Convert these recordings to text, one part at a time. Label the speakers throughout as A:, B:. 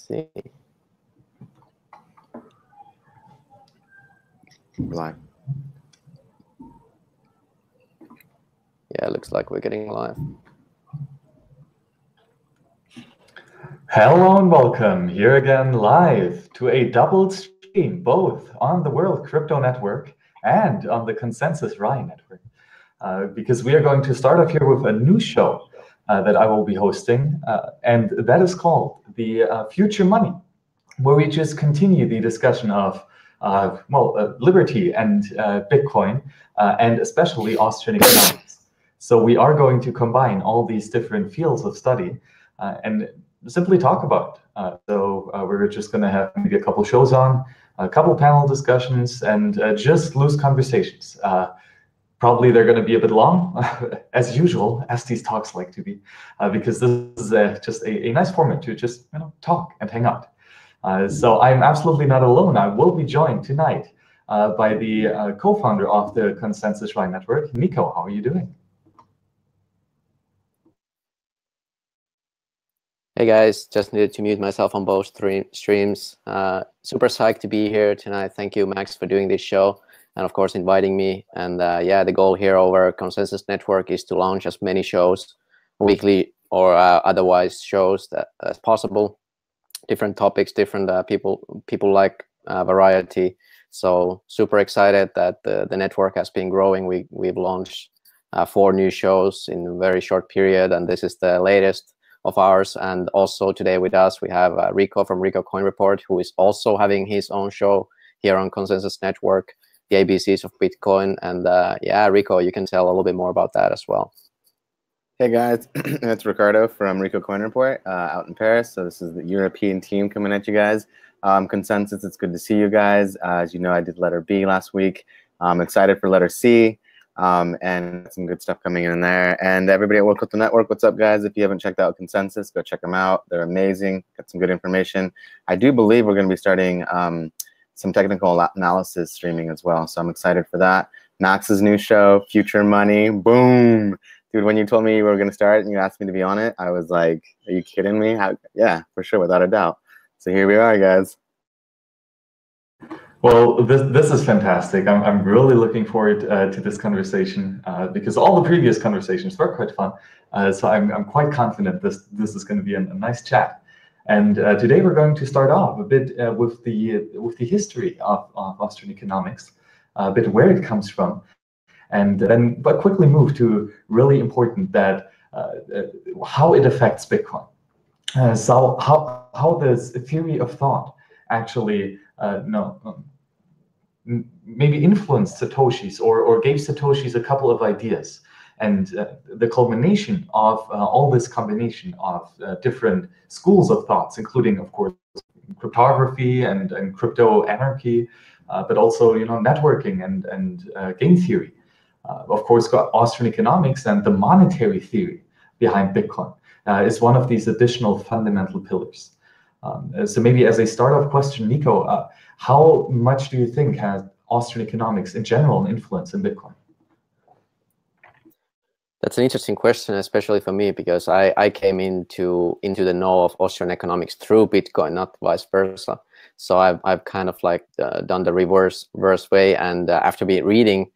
A: see.
B: Live.
A: Yeah, it looks like we're getting live.
C: Hello and welcome here again live to a double stream, both on the World Crypto Network and on the Konsensus Ry Network. Because we are going to start off here with a new show that I will be hosting, and that is called the Future Money, where we just continue the discussion of liberty and Bitcoin, and especially Austrian economics. So we are going to combine all these different fields of study and simply talk about it. We're just going to have maybe a couple shows on, a couple panel discussions, and just loose conversations. Probably they're going to be a bit long, as usual, as these talks like to be, because this is just a nice format to just talk and hang out. So I'm absolutely not alone. I will be joined tonight by the co-founder of the Konsensus Ry Network, Niko. How are you doing?
A: Hey guys, just needed to mute myself on both streams. Super psyched to be here tonight. Thank you, Max, for doing this show and of course inviting me. And yeah, the goal here over Konsensus Network is to launch as many shows, weekly or otherwise shows as possible. Different topics, different people like variety. So super excited that the network has been growing. We've launched 4 new shows in a very short period, and this is the latest of ours. And also today with us we have Rico from Rico Coin Report, who is also having his own show here on Konsensus Network, the ABCs of Bitcoin. And yeah, Rico, you can tell a little bit more about that as well.
B: Hey guys, it's Ricardo from Rico Coin Report out in Paris. So this is the European team coming at you guys. Konsensus, it's good to see you guys. As you know, I did letter B last week. I'm excited for letter C. And some good stuff coming in there. And everybody at World Crypto Network, what's up, guys? If you haven't checked out Konsensus, go check them out. They're amazing. Got some good information. I do believe we're going to be starting some technical analysis streaming as well. So I'm excited for that. Max's new show, Future Money. Boom. Dude, when you told me you were going to start and you asked me to be on it, I was like, are you kidding me? Yeah, for sure, without a doubt. So here we are, guys.
C: Well, this is fantastic. I'm really looking forward to this conversation because all the previous conversations were quite fun. So I'm quite confident this is going to be a nice chat. And today we're going to start off a bit with the history of Austrian economics, a bit where it comes from, and then but quickly move to really important that how it affects Bitcoin. So how this theory of thought actually maybe influenced Satoshi's or gave Satoshi's a couple of ideas. And the culmination of all this combination of different schools of thoughts, including, of course, cryptography and crypto anarchy, but also networking and game theory. Of course, got Austrian economics and the monetary theory behind Bitcoin is one of these additional fundamental pillars. So maybe as a start-off question, Niko, how much do you think has Austrian economics in general an influence in Bitcoin?
A: That's an interesting question, especially for me, because I came into the know of Austrian economics through Bitcoin, not vice versa. So I've kind of like done the reverse way, and after reading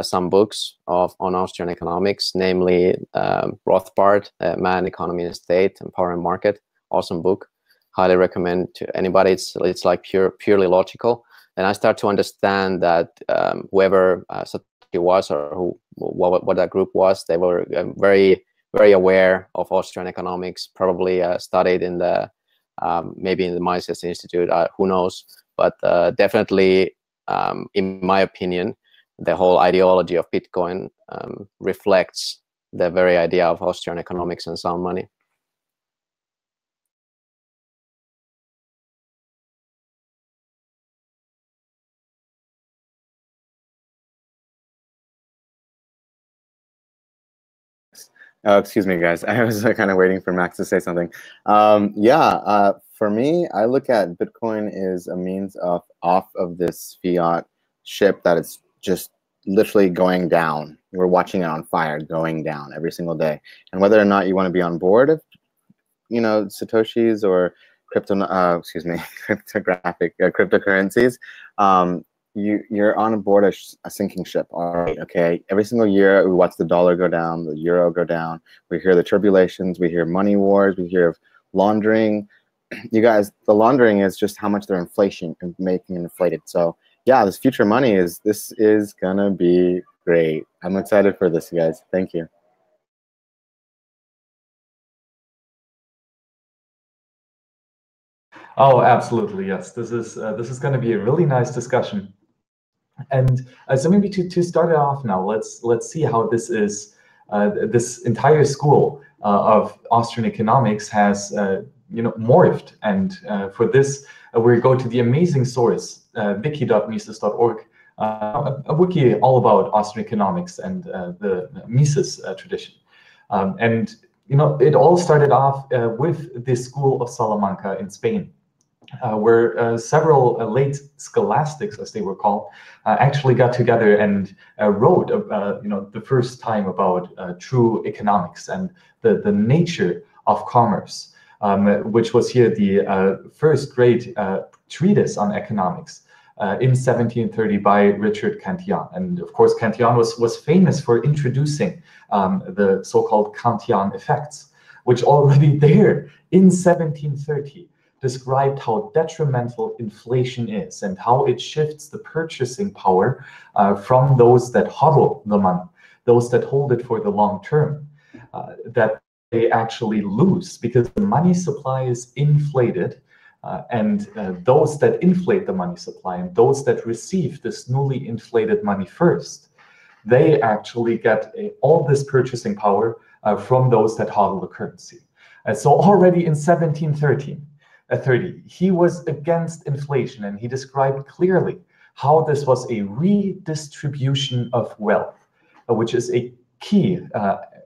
A: some books on Austrian economics, namely Rothbard, Man, Economy and State, and Power and Market, awesome book. Highly recommend to anybody. It's like purely logical, and I start to understand that whoever Satoshi was or what that group was, they were very aware of Austrian economics. Probably studied in the maybe in the Mises Institute. Who knows? But definitely, in my opinion, the whole ideology of Bitcoin reflects the very idea of Austrian economics and sound money.
B: Oh, excuse me, guys. I was kind of waiting for Max to say something. For me, I look at Bitcoin as a means of off of this fiat ship that is just literally going down. We're watching it on fire, going down every single day. And whether or not you want to be on board of, Satoshi's or cryptographic cryptocurrencies, you're on board a sinking ship. All right, okay. Every single year, we watch the dollar go down, the euro go down. We hear the tribulations. We hear money wars. We hear of laundering. You guys, the laundering is just how much they're making it inflated. So yeah, this future money is gonna be great. I'm excited for this, you guys. Thank you.
C: Oh, absolutely, yes. This is going to be a really nice discussion. And so maybe to start it off now, let's see how this is. This entire school of Austrian economics has morphed, and for this we go to the amazing source wiki.mises.org, a wiki all about Austrian economics and the Mises tradition, and it all started off with the school of Salamanca in Spain. Where several late scholastics, as they were called, actually got together and wrote, the first time about true economics and the nature of commerce, which was here the first great treatise on economics in 1730 by Richard Cantillon. And of course, Cantillon was famous for introducing the so-called Kantian effects, which already there in 1730 described how detrimental inflation is and how it shifts the purchasing power from those that hodl the money, those that hold it for the long term, that they actually lose because the money supply is inflated, and those that inflate the money supply and those that receive this newly inflated money first, they actually get all this purchasing power from those that hodl the currency. So already in 1730, he was against inflation, and he described clearly how this was a redistribution of wealth, which is a key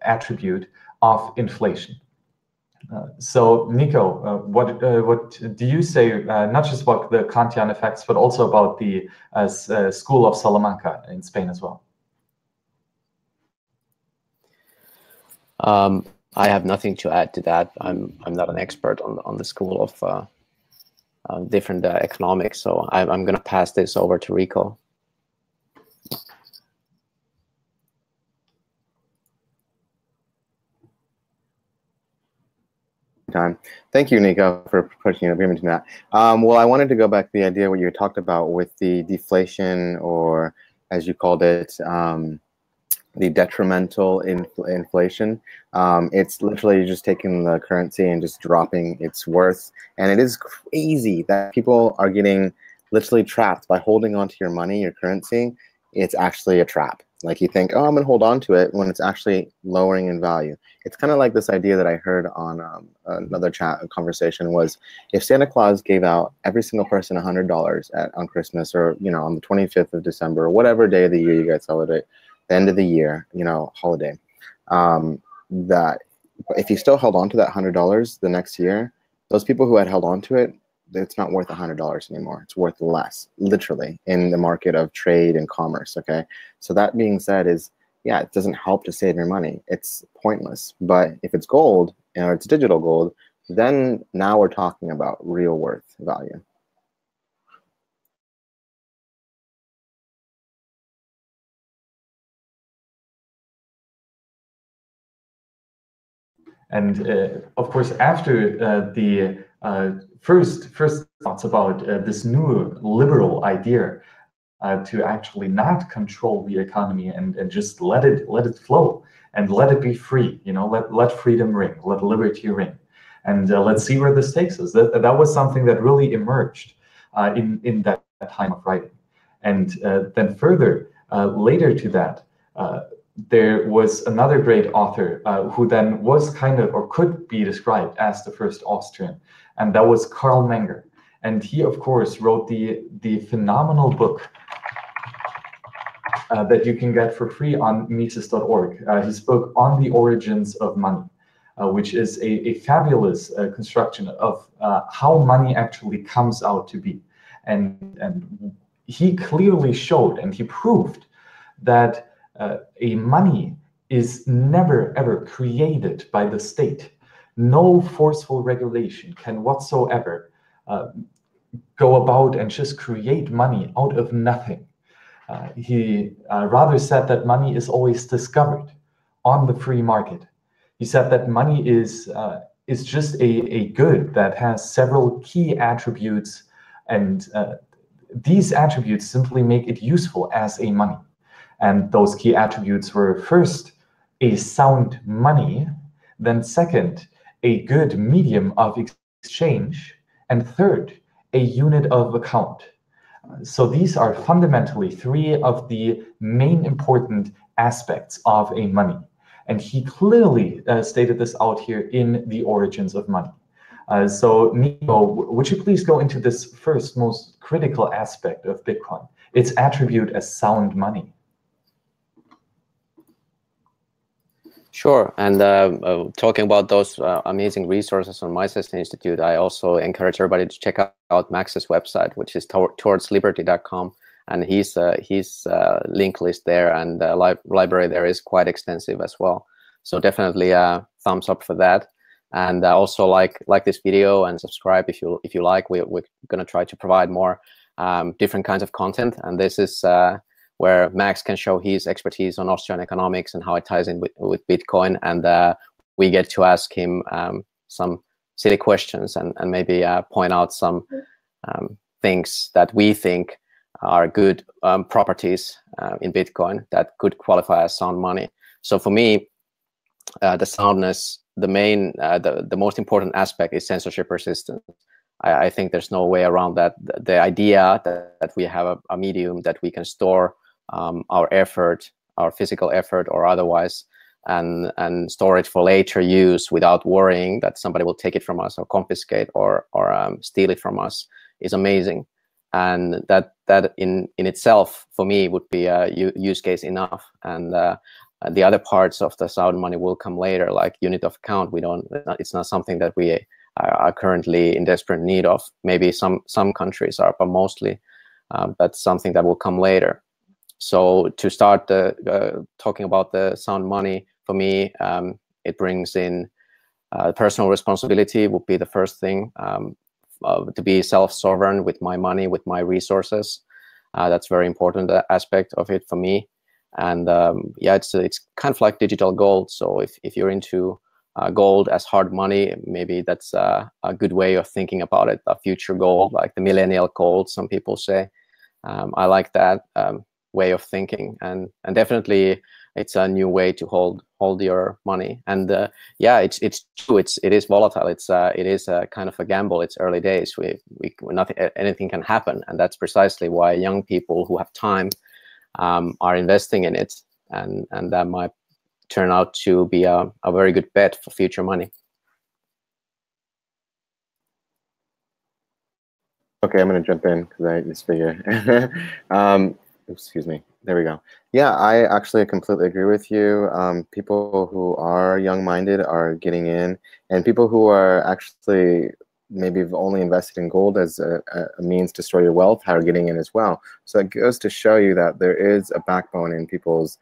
C: attribute of inflation. So, Niko, what do you say, not just about the Kantian effects, but also about the school of Salamanca in Spain as well?
A: I have nothing to add to that. I'm not an expert on the school of different economics, so I'm going to pass this over to Rico.
B: Thank you, Niko, for pushing an agreement to that. Well, I wanted to go back to the idea what you talked about with the deflation, or as you called it, the detrimental inflation. It's literally just taking the currency and just dropping its worth. And it is crazy that people are getting literally trapped by holding onto your money, your currency. It's actually a trap. Like you think, oh, I'm gonna hold on to it, when it's actually lowering in value. It's kind of like this idea that I heard on another conversation was, if Santa Claus gave out every single person $100 on Christmas, or on the 25th of December, or whatever day of the year you guys celebrate, the end of the year, holiday, that if you still held on to that $100 the next year, those people who had held on to it, it's not worth $100 anymore. It's worth less, literally, in the market of trade and commerce. Okay, so that being said, yeah, it doesn't help to save your money. It's pointless. But if it's gold, or it's digital gold, then now we're talking about real worth value.
C: And of course, after the first thoughts about this new liberal idea to actually not control the economy and just let it flow and let it be free, let freedom ring, let liberty ring, and let's see where this takes us. That was something that really emerged in that time of writing, and then further later to that. There was another great author who then was kind of, or could be described as the first Austrian, and that was Karl Menger. And he, of course, wrote the phenomenal book that you can get for free on Mises.org. His book On the Origins of Money, which is a fabulous construction of how money actually comes out to be. And he clearly showed, and he proved that a money is never ever created by the state. No forceful regulation can whatsoever go about and just create money out of nothing. He rather said that money is always discovered on the free market. He said that money is just a good that has several key attributes, and these attributes simply make it useful as a money. And those key attributes were, first, a sound money, then second, a good medium of exchange, and third, a unit of account. So these are fundamentally three of the main important aspects of a money. And he clearly stated this out here in The Origins of Money. So Niko, would you please go into this first most critical aspect of Bitcoin, its attribute as sound money?
A: Sure, and talking about those amazing resources on Mises Institute, I also encourage everybody to check out Max's website, which is towardsliberty.com, and his link list there and library there is quite extensive as well. So definitely thumbs up for that, and also like this video and subscribe if you like. We're gonna try to provide more different kinds of content, and this is where Max can show his expertise on Austrian economics and how it ties in with Bitcoin. And we get to ask him some silly questions and maybe point out some things that we think are good properties in Bitcoin that could qualify as sound money. So for me, the soundness, the most important aspect is censorship resistance. I think there's no way around that. The idea that we have a medium that we can store our effort, our physical effort or otherwise, and store it for later use without worrying that somebody will take it from us or confiscate or steal it from us is amazing. And that in itself, for me, would be a use case enough. And the other parts of the sound money will come later, like unit of account. It's not something that we are currently in desperate need of. Maybe some countries are, but mostly that's something that will come later. So to start talking about the sound money, for me, it brings in personal responsibility would be the first thing, to be self-sovereign with my money, with my resources. That's very important aspect of it for me. And yeah, it's kind of like digital gold. So if you're into gold as hard money, maybe that's a good way of thinking about it, a future gold, like the millennial gold, some people say. I like that way of thinking, and definitely it's a new way to hold your money. And yeah, it's true. It is volatile. It is a kind of a gamble. It's early days. Anything can happen, and that's precisely why young people who have time are investing in it, and that might turn out to be a very good bet for future money.
B: Okay, I'm going to jump in because I just figure. Excuse me. There we go. Yeah, I actually completely agree with you. People who are young-minded are getting in, and people who are actually maybe have only invested in gold as a means to store your wealth are getting in as well. So it goes to show you that there is a backbone in people's,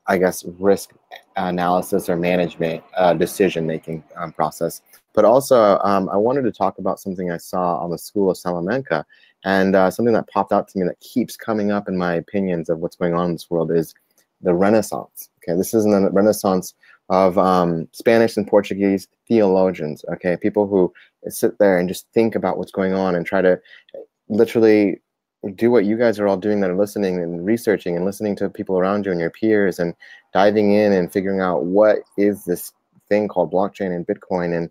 B: I guess, risk analysis or management decision-making process. But also, I wanted to talk about something I saw on the School of Salamanca, and something that popped out to me that keeps coming up in my opinions of what's going on in this world is the Renaissance. Okay, this is the Renaissance of Spanish and Portuguese theologians. Okay, people who sit there and just think about what's going on and try to literally do what you guys are all doing that are listening and researching and listening to people around you and your peers and diving in and figuring out what is this thing called blockchain and Bitcoin and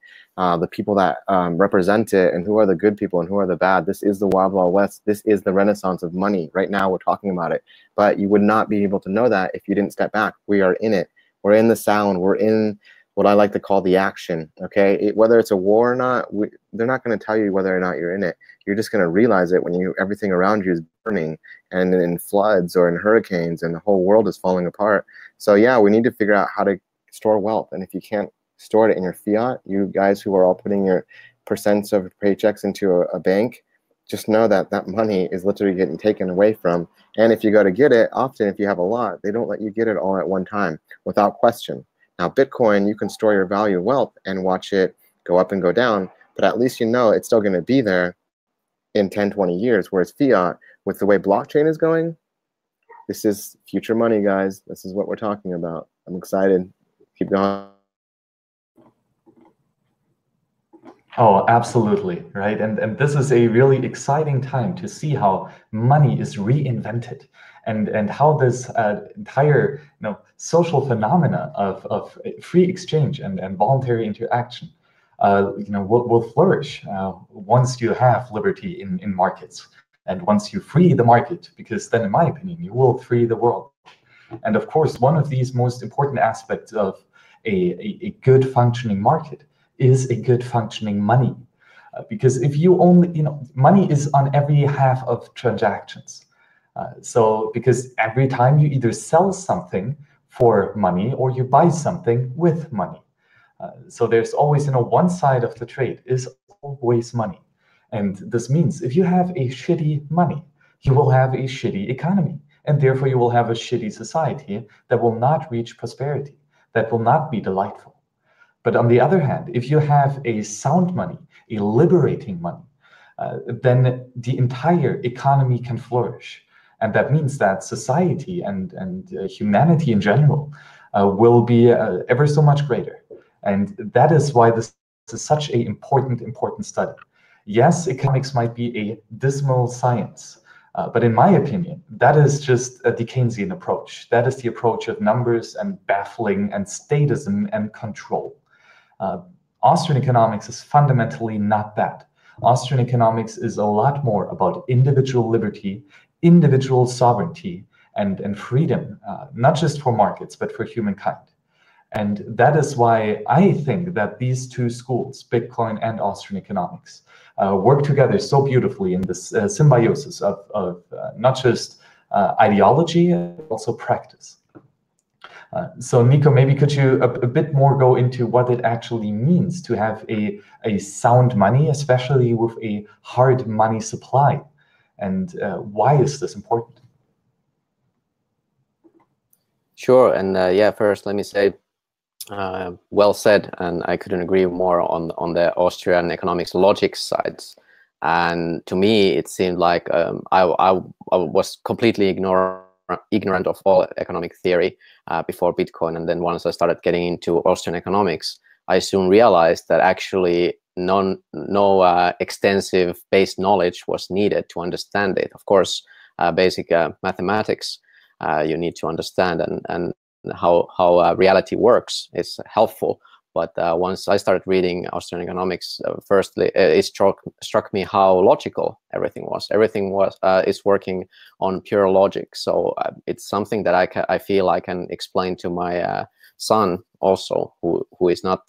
B: the people that represent it and who are the good people and who are the bad. This is the Wild Wild West. This is the Renaissance of money. Right now we're talking about it, but you would not be able to know that if you didn't step back. We are in it. We're in the sound. We're in what I like to call the action. Okay, whether it's a war or not, they're not going to tell you whether or not you're in it. You're just going to realize it when everything around you is burning and in floods or in hurricanes and the whole world is falling apart. So yeah, we need to figure out how to store wealth. And if you can't store it in your fiat, you guys who are all putting your percents of paychecks into a bank, just know that that money is literally getting taken away from. And if you go to get it, often if you have a lot, they don't let you get it all at one time without question. Now, Bitcoin, you can store your value wealth and watch it go up and go down, but at least you know it's still going to be there in 10, 20 years, whereas fiat, with the way blockchain is going, this is future money, guys. This is what we're talking about. I'm excited. Keep going.
C: Oh, absolutely, right? And this is a really exciting time to see how money is reinvented and how this entire social phenomena of free exchange and voluntary interaction will flourish once you have liberty in markets and once you free the market, because then, in my opinion, you will free the world. And of course, one of these most important aspects of a good functioning market is a good functioning money. Because if you only, money is on every half of transactions. So because every time you either sell something for money or you buy something with money. So there's always, one side of the trade is always money. And this means if you have a shitty money, you will have a shitty economy. And therefore you will have a shitty society that will not reach prosperity, that will not be delightful. But on the other hand, if you have a sound money, a liberating money, then the entire economy can flourish. And that means that society and humanity in general will be ever so much greater. And that is why this is such an important study. Yes, economics might be a dismal science, but in my opinion, that is just a Dickensian approach. That is the approach of numbers and baffling and statism and control. Austrian economics is fundamentally not that. Austrian economics is a lot more about individual liberty, individual sovereignty, and freedom, not just for markets, but for humankind. And that is why I think that these two schools, Bitcoin and Austrian economics, work together so beautifully in this symbiosis of not just ideology, but also practice. So Niko, maybe could you a bit more go into what it actually means to have a sound money, especially with a hard money supply, and why is this important?
A: Sure, and yeah, first let me say, well said, and I couldn't agree more on the Austrian economics logic sides. And to me, it seemed like I was completely ignorant of all economic theory before Bitcoin, and then once I started getting into Austrian economics, I soon realized that actually no extensive base knowledge was needed to understand it. Of course, basic mathematics you need to understand, and how reality works is helpful. But once I started reading Austrian economics, firstly, it struck me how logical everything was. Everything is working on pure logic. So it's something that I feel I can explain to my son also, who is not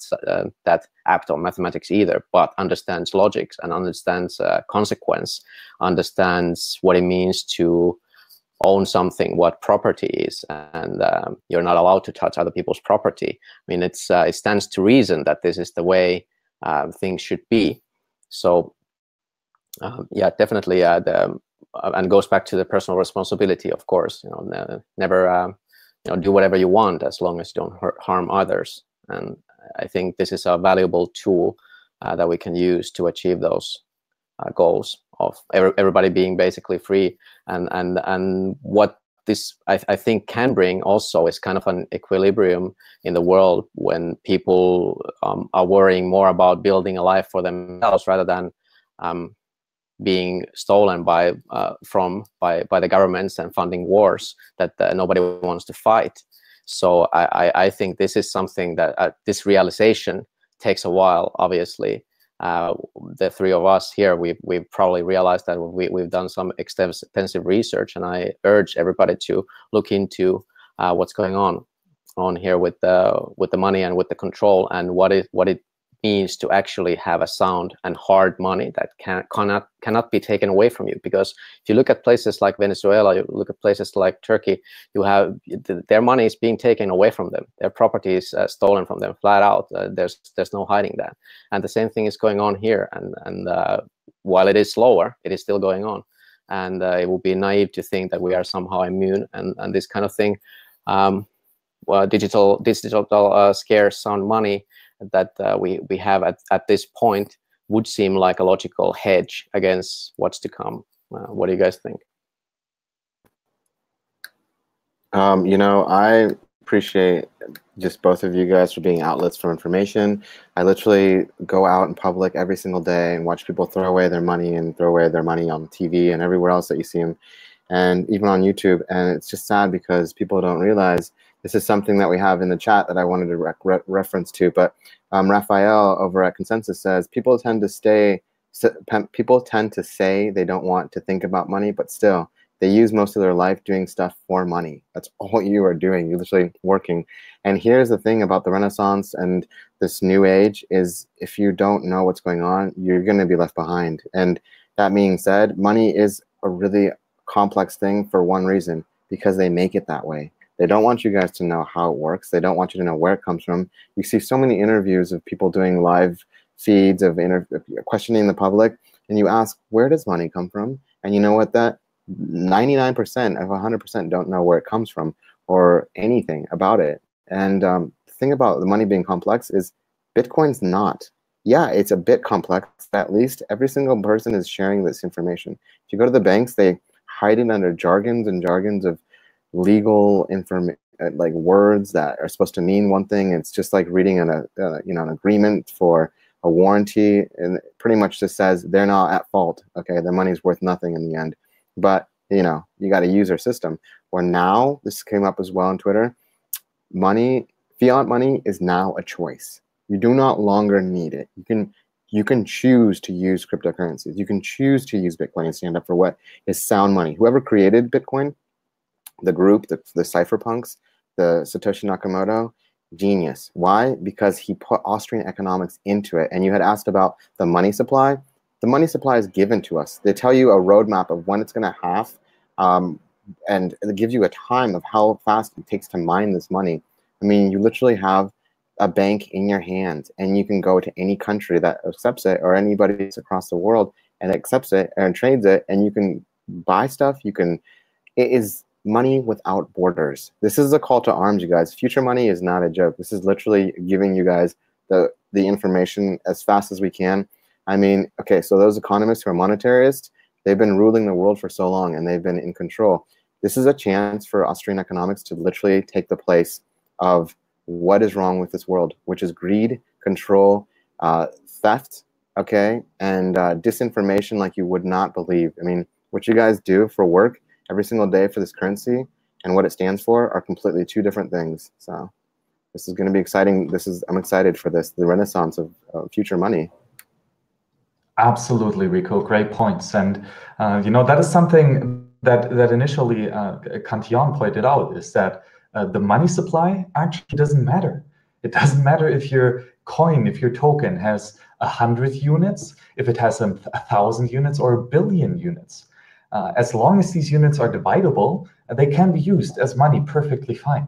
A: that apt on mathematics either, but understands logics and understands consequence, understands what it means to own something, what property is, and you're not allowed to touch other people's property. I mean, it stands to reason that this is the way things should be. So yeah, definitely, and goes back to the personal responsibility, of course. Never do whatever you want as long as you don't harm others. And I think this is a valuable tool that we can use to achieve those goals of everybody being basically free. And what this I think can bring also is kind of an equilibrium in the world when people are worrying more about building a life for themselves rather than being stolen by the governments and funding wars that nobody wants to fight. So I think this is something that this realization takes a while, obviously. The three of us here, we've probably realized that we've done some extensive research, and I urge everybody to look into what's going on here with the money and with the control, and what it means to actually have a sound and hard money that cannot be taken away from you. Because if you look at places like Venezuela, you look at places like Turkey, you have their money is being taken away from them, their property is stolen from them flat out. There's no hiding that, and the same thing is going on here. And while it is slower, it is still going on, and it would be naive to think that we are somehow immune and this kind of thing. digital scarce on money that we have at this point would seem like a logical hedge against what's to come. What do you guys think?
B: You know, I appreciate just both of you guys for being outlets for information. I literally go out in public every single day and watch people throw away their money and throw away their money on TV and everywhere else that you see them, and even on YouTube. And it's just sad because people don't realize this is something that we have in the chat that I wanted to reference to. But Raphael over at Konsensus says people tend to say they don't want to think about money, but still they use most of their life doing stuff for money. That's all you are doing. You're literally working. And here's the thing about the Renaissance and this new age is if you don't know what's going on, you're going to be left behind. And that being said, money is a really complex thing for one reason, because they make it that way. They don't want you guys to know how it works. They don't want you to know where it comes from. You see so many interviews of people doing live feeds of questioning the public, and you ask, where does money come from? And you know what, that 99% of 100% don't know where it comes from or anything about it. And the thing about the money being complex is Bitcoin's not. Yeah, it's a bit complex. At least every single person is sharing this information. If you go to the banks, they hide it under jargons of legal information, like words that are supposed to mean one thing. It's just like reading an agreement for a warranty, and it pretty much just says they're not at fault. Okay, the money's worth nothing in the end. But you know, you got to use our system. Or now, this came up as well on Twitter, fiat money is now a choice. You do not longer need it. You can choose to use cryptocurrencies. You can choose to use Bitcoin and stand up for what is sound money. Whoever created Bitcoin, the group, the cypherpunks, the Satoshi Nakamoto, genius. Why? Because he put Austrian economics into it. And you had asked about the money supply. The money supply is given to us. They tell you a roadmap of when it's going to halve, and it gives you a time of how fast it takes to mine this money. I mean, you literally have a bank in your hand, and you can go to any country that accepts it, or anybody across the world and accepts it and trades it, and you can buy stuff. It is money without borders. This is a call to arms, you guys. Future money is not a joke. This is literally giving you guys the information as fast as we can. I mean, okay, so those economists who are monetarists, they've been ruling the world for so long, and they've been in control. This is a chance for Austrian economics to literally take the place of what is wrong with this world, which is greed, control, theft, okay, and disinformation like you would not believe. I mean, what you guys do for work every single day for this currency and what it stands for are completely two different things. So this is going to be exciting. I'm excited for this, the renaissance of future money.
C: Absolutely, Rico. Great points. And, you know, that is something that initially Cantillon pointed out, is that the money supply actually doesn't matter. It doesn't matter if your coin, if your token has 100 units, if it has 1,000 units or 1 billion units. As long as these units are dividable, they can be used as money perfectly fine.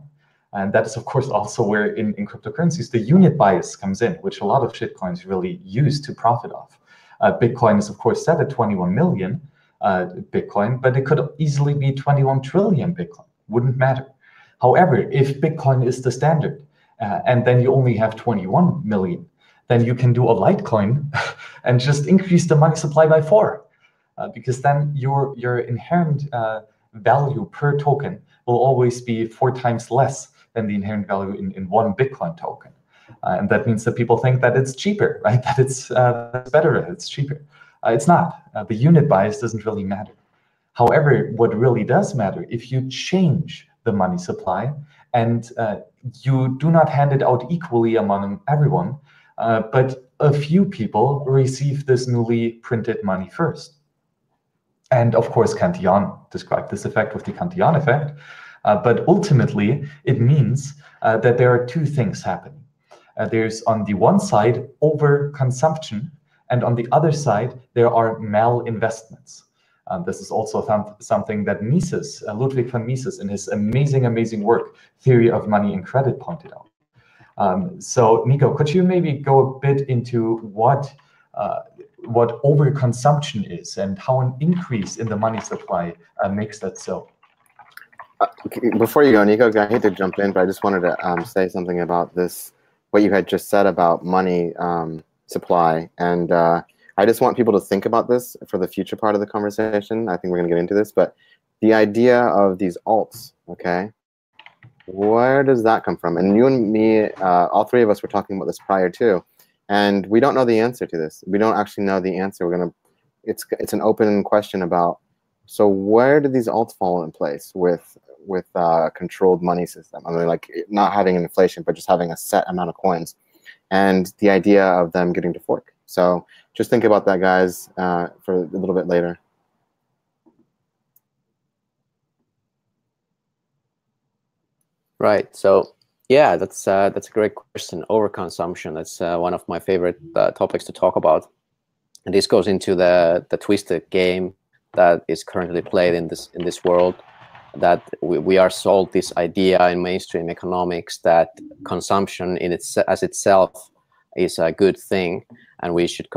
C: And that is, of course, also where in cryptocurrencies, the unit bias comes in, which a lot of shitcoins really use to profit off. Bitcoin is, of course, set at 21 million Bitcoin, but it could easily be 21 trillion Bitcoin. Wouldn't matter. However, if Bitcoin is the standard, and then you only have 21 million, then you can do a Litecoin and just increase the money supply by 4. Because then your inherent value per token will always be 4 times less than the inherent value in one Bitcoin token. And that means that people think that it's cheaper, right? That it's better, it's cheaper. It's not. The unit bias doesn't really matter. However, what really does matter, if you change the money supply and you do not hand it out equally among everyone, but a few people receive this newly printed money first. And of course, Cantillon described this effect with the Cantillon effect. But ultimately, it means that there are 2 things happening. There's on the one side overconsumption, and on the other side there are malinvestments. This is also something that Mises, Ludwig von Mises, in his amazing work, Theory of Money and Credit, pointed out. So, Niko, could you maybe go a bit into what overconsumption is and how an increase in the money supply makes that so?
B: Before you go, Niko, I hate to jump in, but I just wanted to say something about this, what you had just said about money supply. And I just want people to think about this for the future part of the conversation. I think we're going to get into this, but the idea of these alts, okay? Where does that come from? And you and me, all three of us were talking about this prior too, and we don't know the answer to this. We don't actually know the answer. It's an open question about, so where do these alts fall in place with controlled money system? I mean, like not having an inflation, but just having a set amount of coins, and the idea of them getting to fork. So just think about that, guys, for a little bit later.
A: Right. So yeah, that's a great question. Overconsumption. That's one of my favorite topics to talk about. And this goes into the twisted game that is currently played in this world. That we are sold this idea in mainstream economics that consumption as itself is a good thing, and we should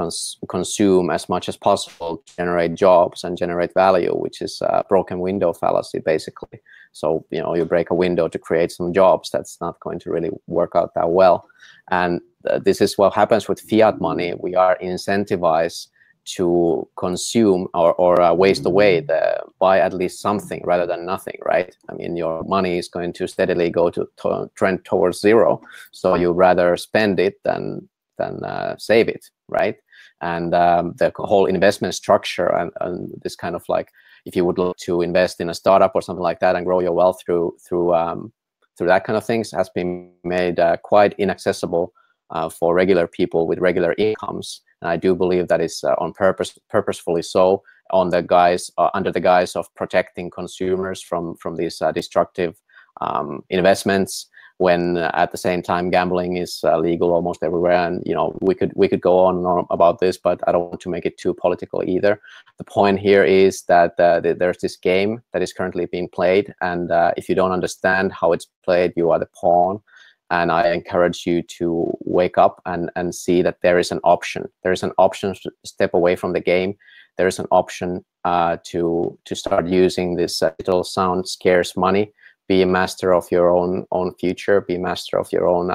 A: consume as much as possible to generate jobs and generate value, which is a broken window fallacy, basically. So, you know, you break a window to create some jobs. That's not going to really work out that well. And this is what happens with fiat money. We are incentivized to consume or waste away, buy at least something rather than nothing, right? I mean, your money is going to steadily go to trend towards zero. So you rather spend it than save it, right? And the whole investment structure and this kind of like, if you would look to invest in a startup or something like that and grow your wealth through that kind of things, has been made quite inaccessible for regular people with regular incomes. And I do believe that is on purposefully so, on the guise under the guise of protecting consumers from these destructive investments. When at the same time gambling is legal almost everywhere, and you know we could go on and on about this, but I don't want to make it too political either. The point here is that there's this game that is currently being played, and if you don't understand how it's played, you are the pawn. And I encourage you to wake up and see that there is an option. There is an option to step away from the game. There is an option to start using this little sound scarce money. Be a master of your own future. Be a master of your own.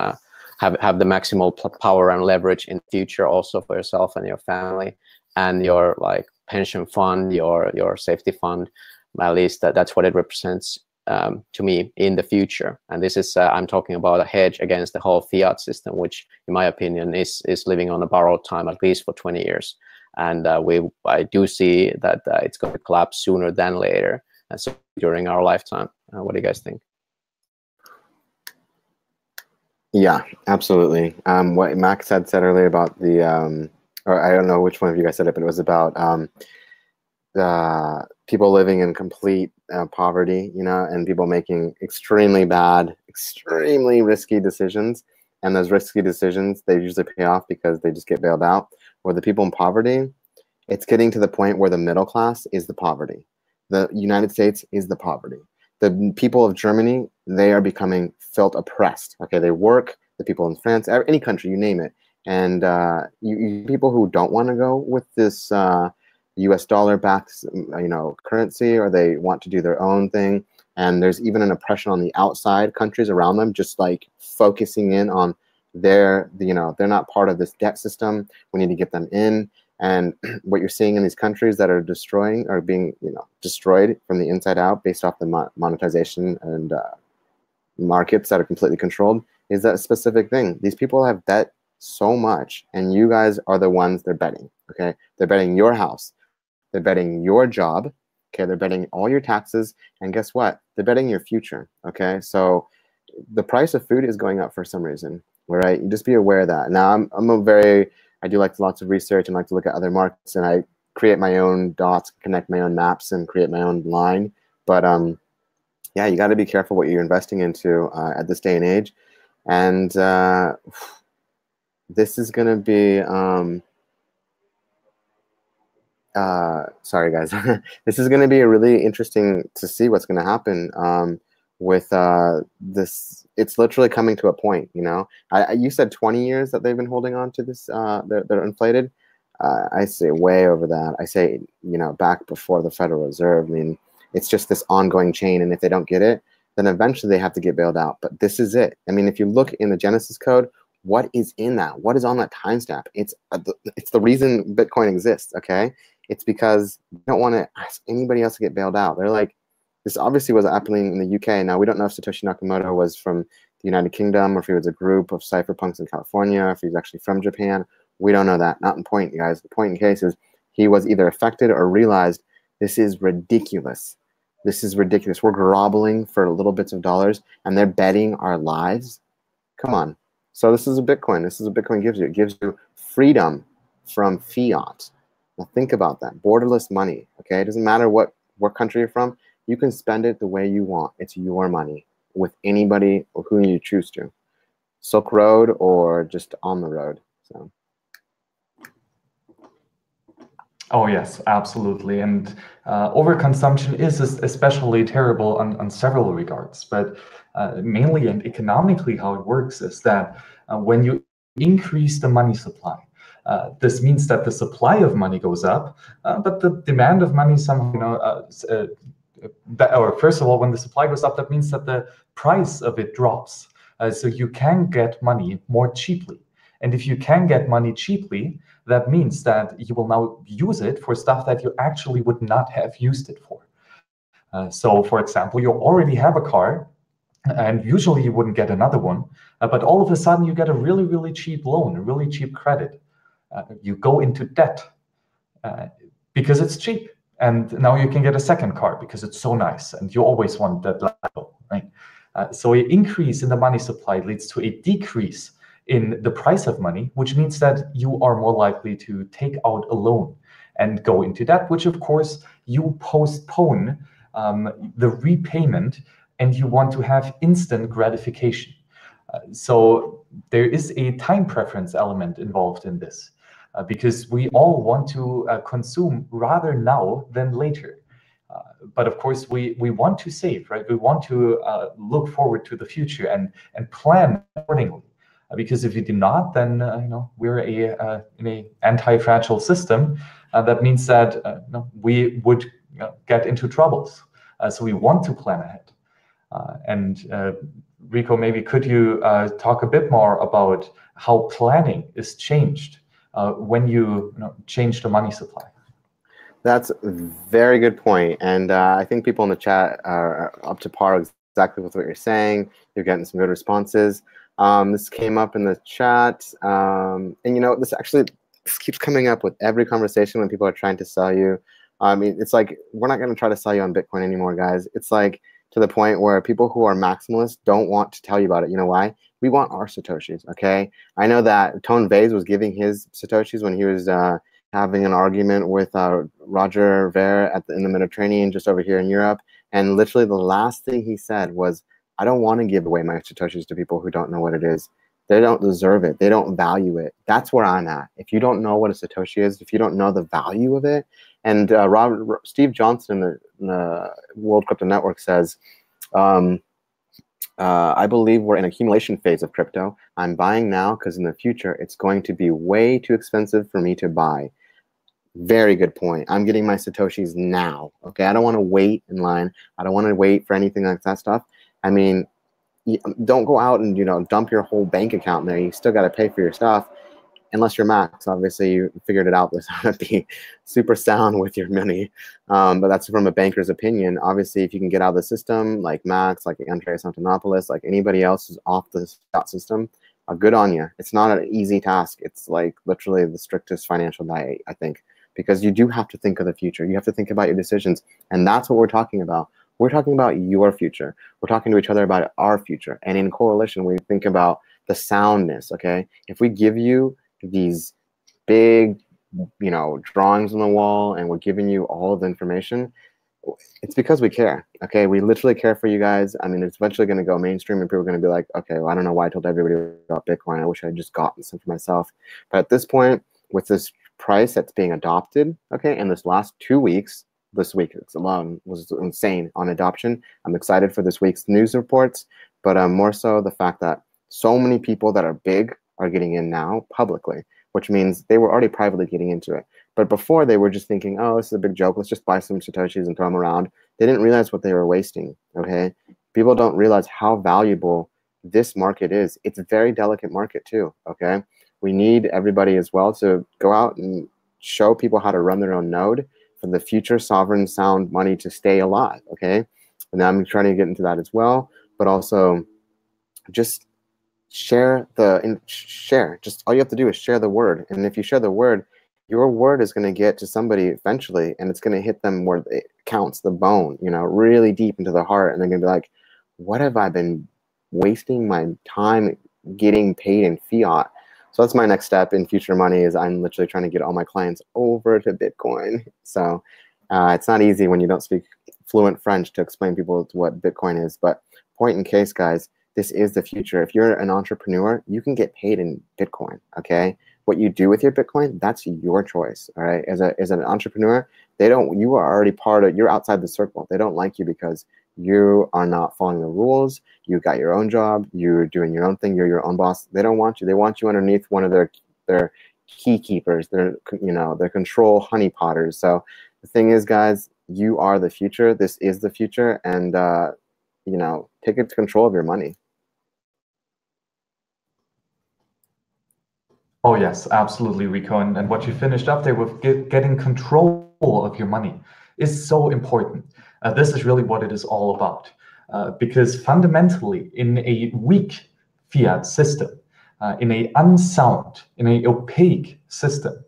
A: Have the maximal power and leverage in the future, also for yourself and your family, and your like pension fund, your safety fund. At least that's what it represents to me in the future. And this is I'm talking about a hedge against the whole fiat system, which in my opinion is living on a borrowed time, at least for 20 years. And I do see that it's going to collapse sooner than later, and so during our lifetime. What do you guys think?
B: Yeah, absolutely. What Max had said earlier about the or I don't know which one of you guys said it, but it was about the people living in complete poverty, you know, and people making extremely bad, extremely risky decisions. And those risky decisions, they usually pay off because they just get bailed out. Or the people in poverty, it's getting to the point where the middle class is the poverty. The United States is the poverty. The people of Germany, they are felt oppressed. Okay, they work. The people in France, any country, you name it. And you people who don't want to go with this U.S. dollar-backed, you know, currency, or they want to do their own thing. And there's even an oppression on the outside countries around them, just like focusing in on they're not part of this debt system. We need to get them in. And what you're seeing in these countries that are being destroyed from the inside out based off the monetization and markets that are completely controlled is that specific thing. These people have bet so much, and you guys are the ones they're betting. Okay, they're betting your house, they're betting your job. Okay, they're betting all your taxes, and guess what? They're betting your future. Okay, so the price of food is going up for some reason. All right, you just be aware of that. Now, I do like lots of research and like to look at other markets, and I create my own dots, connect my own maps, and create my own line. But yeah, you got to be careful what you're investing into at this day and age. And this is going to be, sorry guys, this is going to be a really interesting to see what's going to happen with this. It's literally coming to a point, you know. You said 20 years that they've been holding on to this, they're inflated. I say way over that. I say, you know, back before the Federal Reserve. I mean, It's just this ongoing chain, and if they don't get it, then eventually they have to get bailed out. But this is it. I mean, if you look in the Genesis code, what is in that? What is on that timestamp? It's the reason Bitcoin exists, okay? It's because they don't want to ask anybody else to get bailed out. They're like, this obviously was happening in the UK. Now, we don't know if Satoshi Nakamoto was from the United Kingdom, or if he was a group of cypherpunks in California, or if he's actually from Japan. We don't know that. Not in point, you guys. The point in case is he was either affected or realized this is ridiculous. This is ridiculous. We're groveling for little bits of dollars, and they're betting our lives. Come on. So this is a Bitcoin. This is what Bitcoin gives you. It gives you freedom from fiat. Now think about that. Borderless money, okay? It doesn't matter what country you're from. You can spend it the way you want. It's your money with anybody or who you choose to. Silk Road or just on the road. So.
C: Oh, yes, absolutely. And overconsumption is especially terrible on several regards. But mainly and economically, how it works is that when you increase the money supply, this means that the supply of money goes up, but the demand of money somehow, or first of all, when the supply goes up, that means that the price of it drops. So you can get money more cheaply. And if you can get money cheaply, that means that you will now use it for stuff that you actually would not have used it for. So, for example, you already have a car, and usually you wouldn't get another one, but all of a sudden you get a really, really cheap loan, a really cheap credit. You go into debt because it's cheap. And now you can get a second car because it's so nice, and you always want that level, right? So an increase in the money supply leads to a decrease in the price of money, which means that you are more likely to take out a loan and go into debt, which of course you postpone the repayment, and you want to have instant gratification. So there is a time preference element involved in this, because we all want to consume rather now than later. But of course, we want to save, right? We want to look forward to the future and plan accordingly. Because if we do not, then we're in an anti-fragile system. That means that we would get into troubles. So we want to plan ahead. And Rico, maybe could you talk a bit more about how planning is changed when you change the money supply?
B: That's a very good point. And I think people in the chat are up to par exactly with what you're saying. You're getting some good responses. This came up in the chat. And this keeps coming up with every conversation when people are trying to sell you. I mean, it's like, we're not going to try to sell you on Bitcoin anymore, guys. It's like to the point where people who are maximalists don't want to tell you about it. You know why? We want our Satoshis, okay? I know that Tone Vase was giving his Satoshis when he was having an argument with Roger Ver in the Mediterranean, just over here in Europe. And literally the last thing he said was, I don't want to give away my Satoshis to people who don't know what it is. They don't deserve it. They don't value it. That's where I'm at. If you don't know what a Satoshi is, if you don't know the value of it, and Steve Johnson in the World Crypto Network says, I believe we're in an accumulation phase of crypto. I'm buying now because in the future, it's going to be way too expensive for me to buy. Very good point. I'm getting my Satoshis now. Okay, I don't want to wait in line. I don't want to wait for anything like that stuff. I mean, don't go out and dump your whole bank account in there. You still got to pay for your stuff, unless you're Max. Obviously, you figured it out. This how to be super sound with your money. But that's from a banker's opinion. Obviously, if you can get out of the system, like Max, like Andreas Antonopoulos, like anybody else who's off the system, good on you. It's not an easy task. It's like literally the strictest financial diet, I think, because you do have to think of the future. You have to think about your decisions, and that's what we're talking about. We're talking about your future. We're talking to each other about our future. And in coalition, we think about the soundness, okay? If we give you these big, drawings on the wall and we're giving you all of the information, it's because we care, okay? We literally care for you guys. I mean, it's eventually going to go mainstream and people are going to be like, okay, well, I don't know why I told everybody about Bitcoin. I wish I had just gotten some for myself. But at this point, with this price that's being adopted, okay, in this last 2 weeks, this week alone was insane on adoption. I'm excited for this week's news reports, but more so the fact that so many people that are big are getting in now publicly, which means they were already privately getting into it. But before, they were just thinking, oh, this is a big joke. Let's just buy some Satoshis and throw them around. They didn't realize what they were wasting, okay? People don't realize how valuable this market is. It's a very delicate market too, okay? We need everybody as well to go out and show people how to run their own node for the future sovereign sound money to stay alive, okay? And I'm trying to get into that as well, but also just share just all you have to do is share the word. And if you share the word, your word is going to get to somebody eventually, and it's going to hit them where it counts, the bone, you know, really deep into the heart. And they're going to be like, what have I been wasting my time getting paid in fiat? So that's my next step in future money, is I'm literally trying to get all my clients over to Bitcoin. So it's not easy when you don't speak fluent French to explain people what Bitcoin is. But point in case, guys, this is the future. If you're an entrepreneur, you can get paid in Bitcoin, okay? What you do with your Bitcoin, that's your choice, all right? As an entrepreneur, you are already you're outside the circle. They don't like you because you are not following the rules. You got your own job. You're doing your own thing. You're your own boss. They don't want you. They want you underneath one of their key keepers, their control honey potters. So the thing is, guys, you are the future. This is the future, and take control of your money.
C: Oh yes, absolutely, Rico. And what you finished up there with getting control of your money is so important. This is really what it is all about. Because fundamentally, in a weak fiat system, in a unsound, in a opaque system,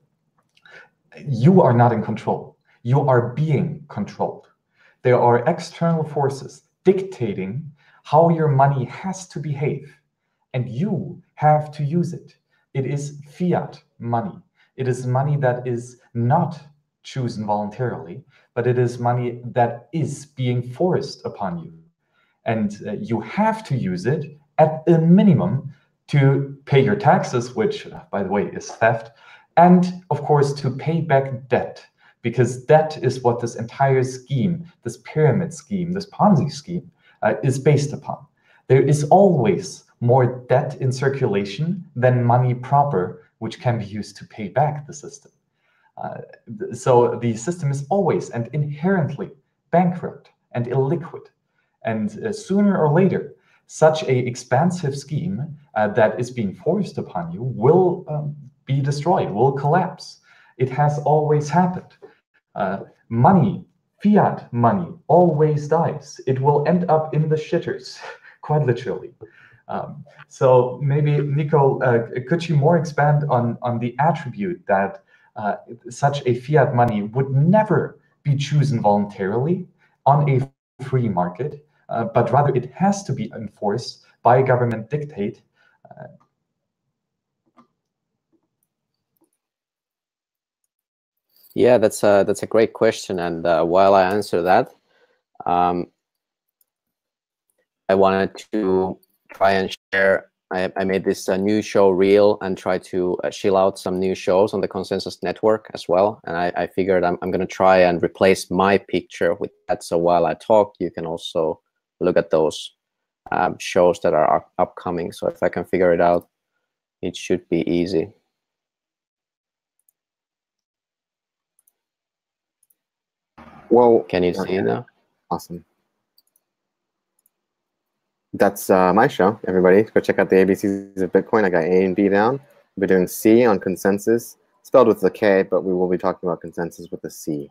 C: you are not in control. You are being controlled. There are external forces dictating how your money has to behave, and you have to use it. It is fiat money. It is money that is not chosen voluntarily, but it is money that is being forced upon you. And you have to use it at a minimum to pay your taxes, which, by the way, is theft, and of course to pay back debt, because debt is what this entire scheme, this pyramid scheme, this Ponzi scheme is based upon. There is always more debt in circulation than money proper, which can be used to pay back the system. So the system is always and inherently bankrupt and illiquid. And sooner or later, such an expansive scheme that is being forced upon you will be destroyed, will collapse. It has always happened. Money, fiat money, always dies. It will end up in the shitters, quite literally. So maybe, Niko, could you more expand on the attribute that such a fiat money would never be chosen voluntarily on a free market, but rather it has to be enforced by a government dictate?
A: Yeah, that's a great question. And while I answer that, I wanted to try and share. I made this new show reel and try to shill out some new shows on the Konsensus Network as well. And I figured I'm going to try and replace my picture with that. So while I talk, you can also look at those shows that are upcoming. So if I can figure it out, it should be easy.
B: Well,
A: can you see now?
B: Awesome. That's my show, everybody. Go check out the ABCs of Bitcoin. I got A and B down. We're doing C on Konsensus, spelled with a K, but we will be talking about Konsensus with a C.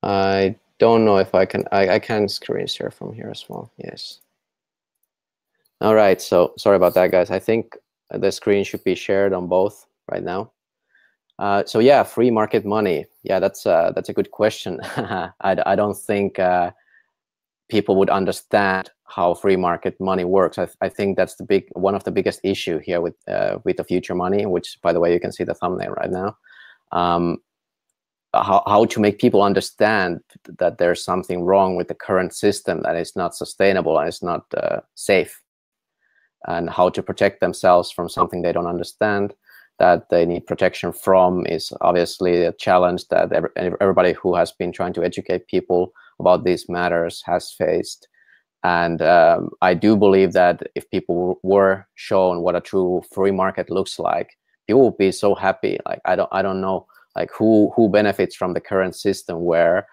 A: I don't know if I can. I can screen share from here as well. Yes. All right. So sorry about that, guys. I think the screen should be shared on both right now. So yeah, free market money. Yeah, that's a good question. I don't think people would understand how free market money works. I think that's one of the biggest issue here with the future money, which, by the way, you can see the thumbnail right now. How to make people understand that there's something wrong with the current system, that it's not sustainable and it's not safe, and how to protect themselves from something they don't understand, that they need protection from, is obviously a challenge that everybody who has been trying to educate people about these matters has faced. And I do believe that if people were shown what a true free market looks like, people would be so happy. Like I don't know like who benefits from the current system where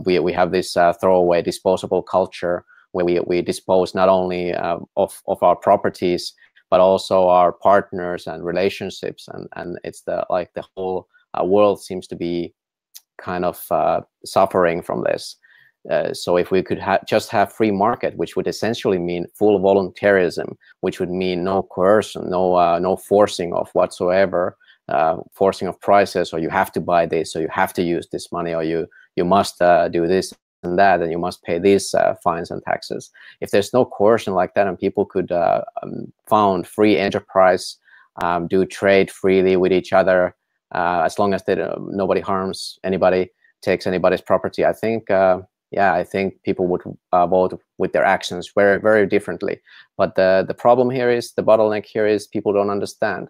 A: we have this throwaway disposable culture where we dispose not only of our properties but also our partners and relationships, and it's the whole world seems to be kind of suffering from this. So if we could just have free market, which would essentially mean full voluntarism, which would mean no coercion, no forcing of whatsoever, forcing of prices, or you have to buy this, or you have to use this money, or you must do this and that, and you must pay these fines and taxes. If there's no coercion like that, and people could found free enterprise, do trade freely with each other, as long as nobody harms anybody, takes anybody's property, I think. I think people would vote with their actions very, very differently. But the problem here is, the bottleneck here is, people don't understand.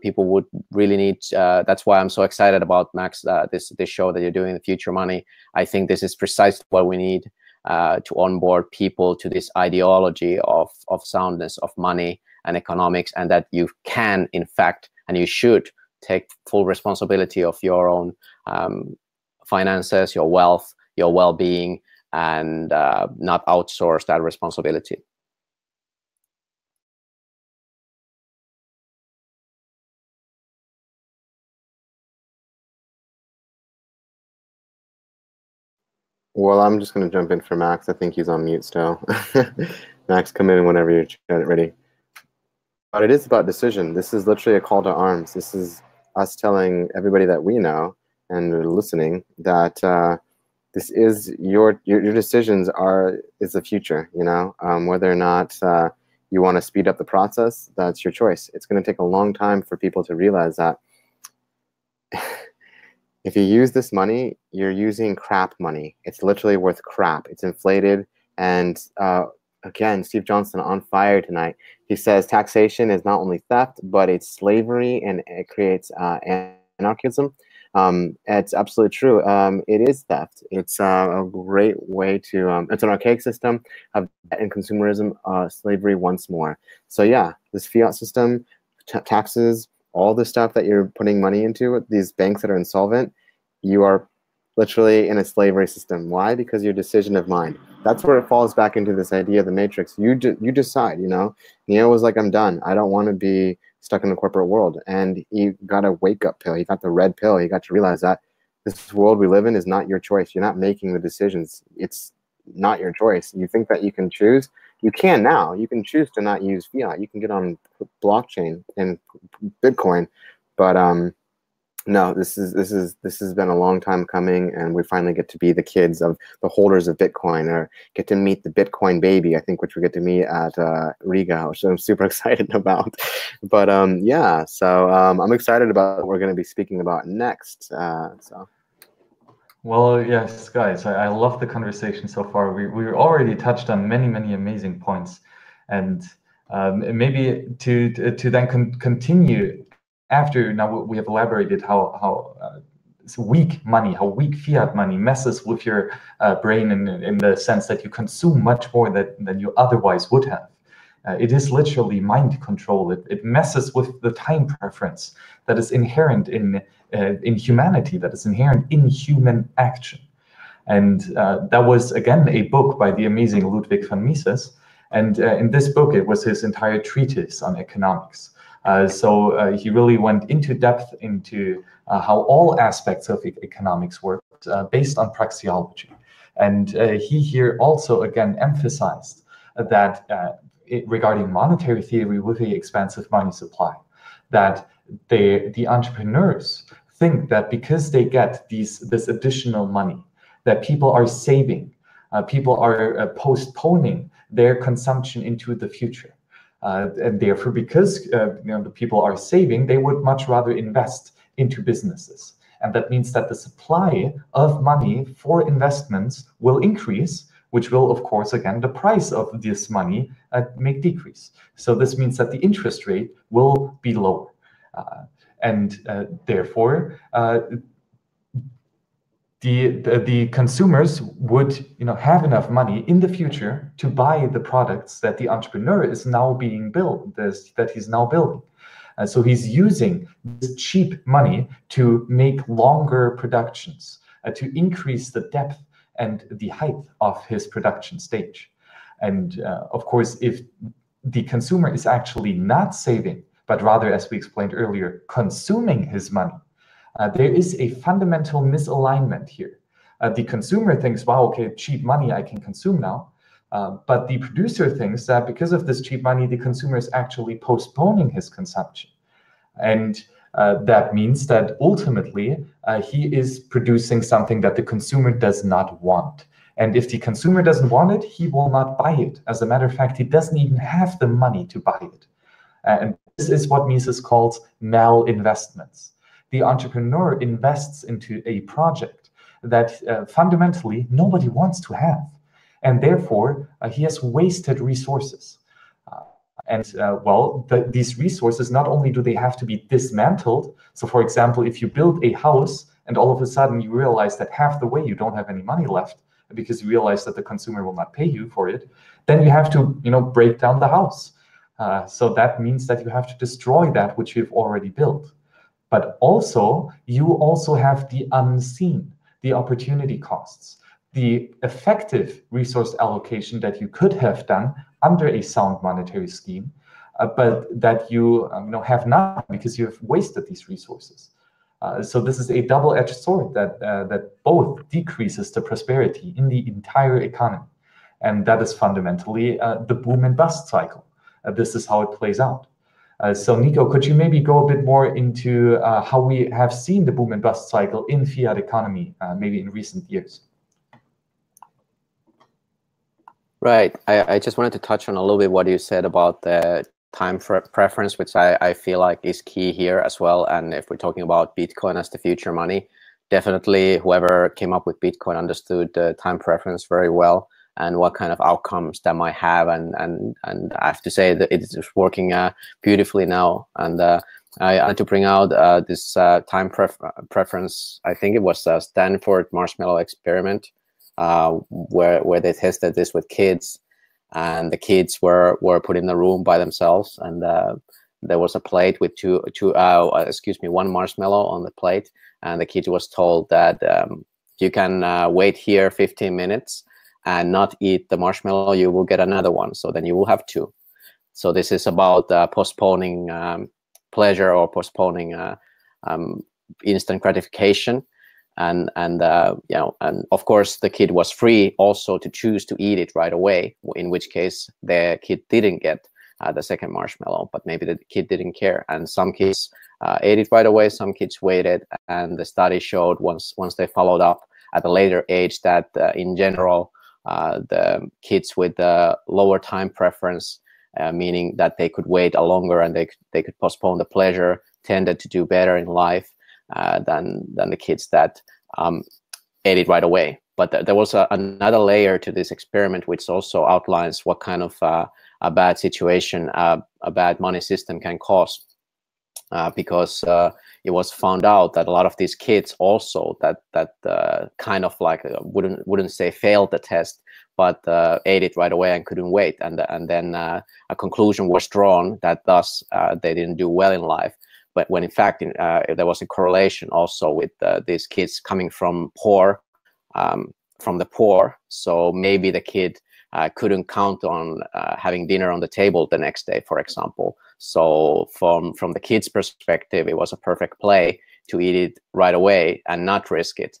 A: People would really need. That's why I'm so excited about, Max, this show that you're doing, the Future Money. I think this is precisely what we need to onboard people to this ideology of soundness of money and economics, and that you can, in fact, and you should take full responsibility of your own finances, your wealth, your well-being, and not outsource that responsibility.
B: Well, I'm just going to jump in for Max. I think he's on mute still. Max, come in whenever you're ready. But it is about decision. This is literally a call to arms. This is us telling everybody that we know and listening that this is your decisions is the future. You know, whether or not you want to speed up the process, that's your choice. It's going to take a long time for people to realize that if you use this money, you're using crap money. It's literally worth crap. It's inflated. And again, Steve Johnson on fire tonight. He says taxation is not only theft, but it's slavery, and it creates anarchism. It's absolutely true. It is theft. It's a great way to, it's an archaic system of debt and consumerism, slavery once more. So yeah, this fiat system, taxes, all the stuff that you're putting money into, these banks that are insolvent, you are literally in a slavery system. Why? Because your decision of mind. That's where it falls back into this idea of the matrix. You decide, you know. Neo was like, I'm done. I don't want to be stuck in the corporate world. And he got a wake-up pill. He got the red pill. He got to realize that this world we live in is not your choice. You're not making the decisions. It's not your choice. You think that you can choose? You can now. You can choose to not use fiat. You can get on blockchain and Bitcoin, but no, this has been a long time coming, and we finally get to be the kids of the holders of Bitcoin, or get to meet the Bitcoin baby, I think, which we get to meet at Rico, which I'm super excited about. But yeah, so I'm excited about what we're going to be speaking about next. So.
C: Well, yes, guys, I love the conversation so far. We already touched on many amazing points, and maybe to then continue after now we have elaborated how weak money, how weak fiat money messes with your brain in the sense that you consume much more than you otherwise would have. It is literally mind control. It messes with the time preference that is inherent in humanity, that is inherent in human action. And that was, again, a book by the amazing Ludwig von Mises. And in this book, it was his entire treatise on economics. So he really went into depth into how all aspects of economics worked based on praxeology. And he here also, again, emphasized that regarding monetary theory with the expansive money supply, that the entrepreneurs think that because they get this additional money, that people are saving, people are postponing their consumption into the future. And therefore, because the people are saving, they would much rather invest into businesses. And that means that the supply of money for investments will increase, which will, of course, again, the price of this money make decrease. So this means that the interest rate will be lower. And therefore, the consumers would have enough money in the future to buy the products that the entrepreneur is now being built, that he's now building. So he's using this cheap money to make longer productions, to increase the depth and the height of his production stage. And of course, if the consumer is actually not saving, but rather, as we explained earlier, consuming his money, there is a fundamental misalignment here. The consumer thinks, wow, okay, cheap money, I can consume now. But the producer thinks that because of this cheap money, the consumer is actually postponing his consumption. And that means that ultimately he is producing something that the consumer does not want. And if the consumer doesn't want it, he will not buy it. As a matter of fact, he doesn't even have the money to buy it. And this is what Mises calls malinvestments. The entrepreneur invests into a project that fundamentally nobody wants to have. And therefore, he has wasted resources. These resources, not only do they have to be dismantled. So for example, if you build a house and all of a sudden you realize that half the way you don't have any money left because you realize that the consumer will not pay you for it, then you have to, break down the house. So that means that you have to destroy that which you've already built. But also, you also have the unseen, the opportunity costs, the effective resource allocation that you could have done under a sound monetary scheme, but that you have not, because you have wasted these resources. So this is a double-edged sword that both decreases the prosperity in the entire economy. And that is fundamentally the boom and bust cycle. This is how it plays out. So Niko, could you maybe go a bit more into how we have seen the boom and bust cycle in fiat economy, maybe in recent years?
A: Right. I just wanted to touch on a little bit what you said about the time preference, which I feel like is key here as well. And if we're talking about Bitcoin as the future money, definitely whoever came up with Bitcoin understood the time preference very well and what kind of outcomes that might have. And I have to say that it's working beautifully now. And I had to bring out this time preference. I think it was a Stanford marshmallow experiment. Where they tested this with kids, and the kids were put in the room by themselves, and there was a plate with one marshmallow on the plate, and the kid was told that you can wait here 15 minutes and not eat the marshmallow, you will get another one, so then you will have two. So this is about postponing pleasure or postponing instant gratification. And of course the kid was free also to choose to eat it right away, in which case the kid didn't get the second marshmallow, but maybe the kid didn't care. And some kids ate it right away, some kids waited, and the study showed once they followed up at a later age that in general the kids with the lower time preference, meaning that they could wait a longer and they could postpone the pleasure, tended to do better in life than the kids that ate it right away. But there was another layer to this experiment, which also outlines what kind of a bad situation a bad money system can cause. Because it was found out that a lot of these kids also that kind of like wouldn't say failed the test, but ate it right away and couldn't wait, and then a conclusion was drawn that thus they didn't do well in life. But when in fact there was a correlation also with these kids coming from the poor, so maybe the kid couldn't count on having dinner on the table the next day, for example. So from the kid's perspective, it was a perfect play to eat it right away and not risk it,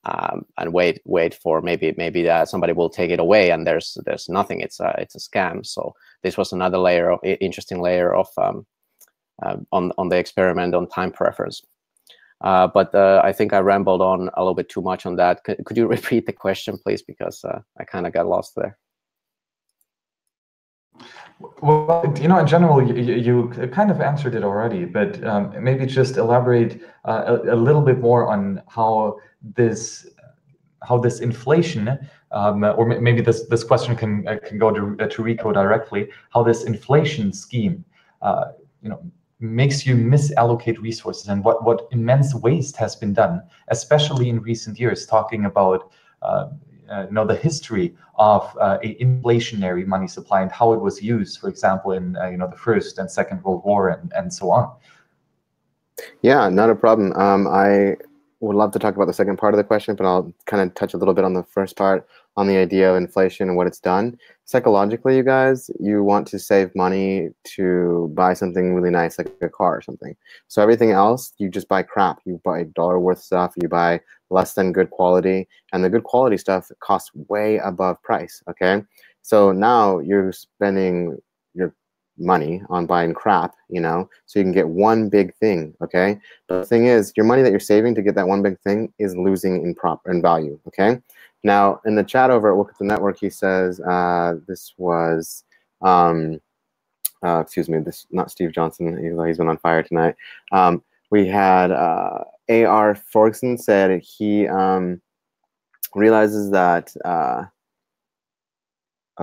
A: and wait for maybe somebody will take it away and there's nothing. It's a scam. So this was another interesting layer of on the experiment on time preference. But I think I rambled on a little bit too much on that. Could you repeat the question, please? Because I kind of got lost there.
C: Well, in general, you kind of answered it already, but maybe just elaborate a little bit more on how this inflation, or maybe this question can go to Rico directly. How this inflation scheme, makes you misallocate resources, and what immense waste has been done, especially in recent years, talking about the history of a inflationary money supply and how it was used, for example, in the First and Second World War and so on.
B: Yeah, not a problem. I would love to talk about the second part of the question, but I'll kind of touch a little bit on the first part, on the idea of inflation and what it's done. Psychologically, you guys, you want to save money to buy something really nice, like a car or something. So everything else, you just buy crap. You buy dollar worth stuff, you buy less than good quality, and the good quality stuff costs way above price, okay? So now you're spending your money on buying crap, so you can get one big thing, okay? But the thing is, your money that you're saving to get that one big thing is losing in value, okay? Now, in the chat over at Look at the Network, he says, this was, excuse me, this not Steve Johnson, he's been on fire tonight. We had A.R. Ferguson said he realizes that, oh,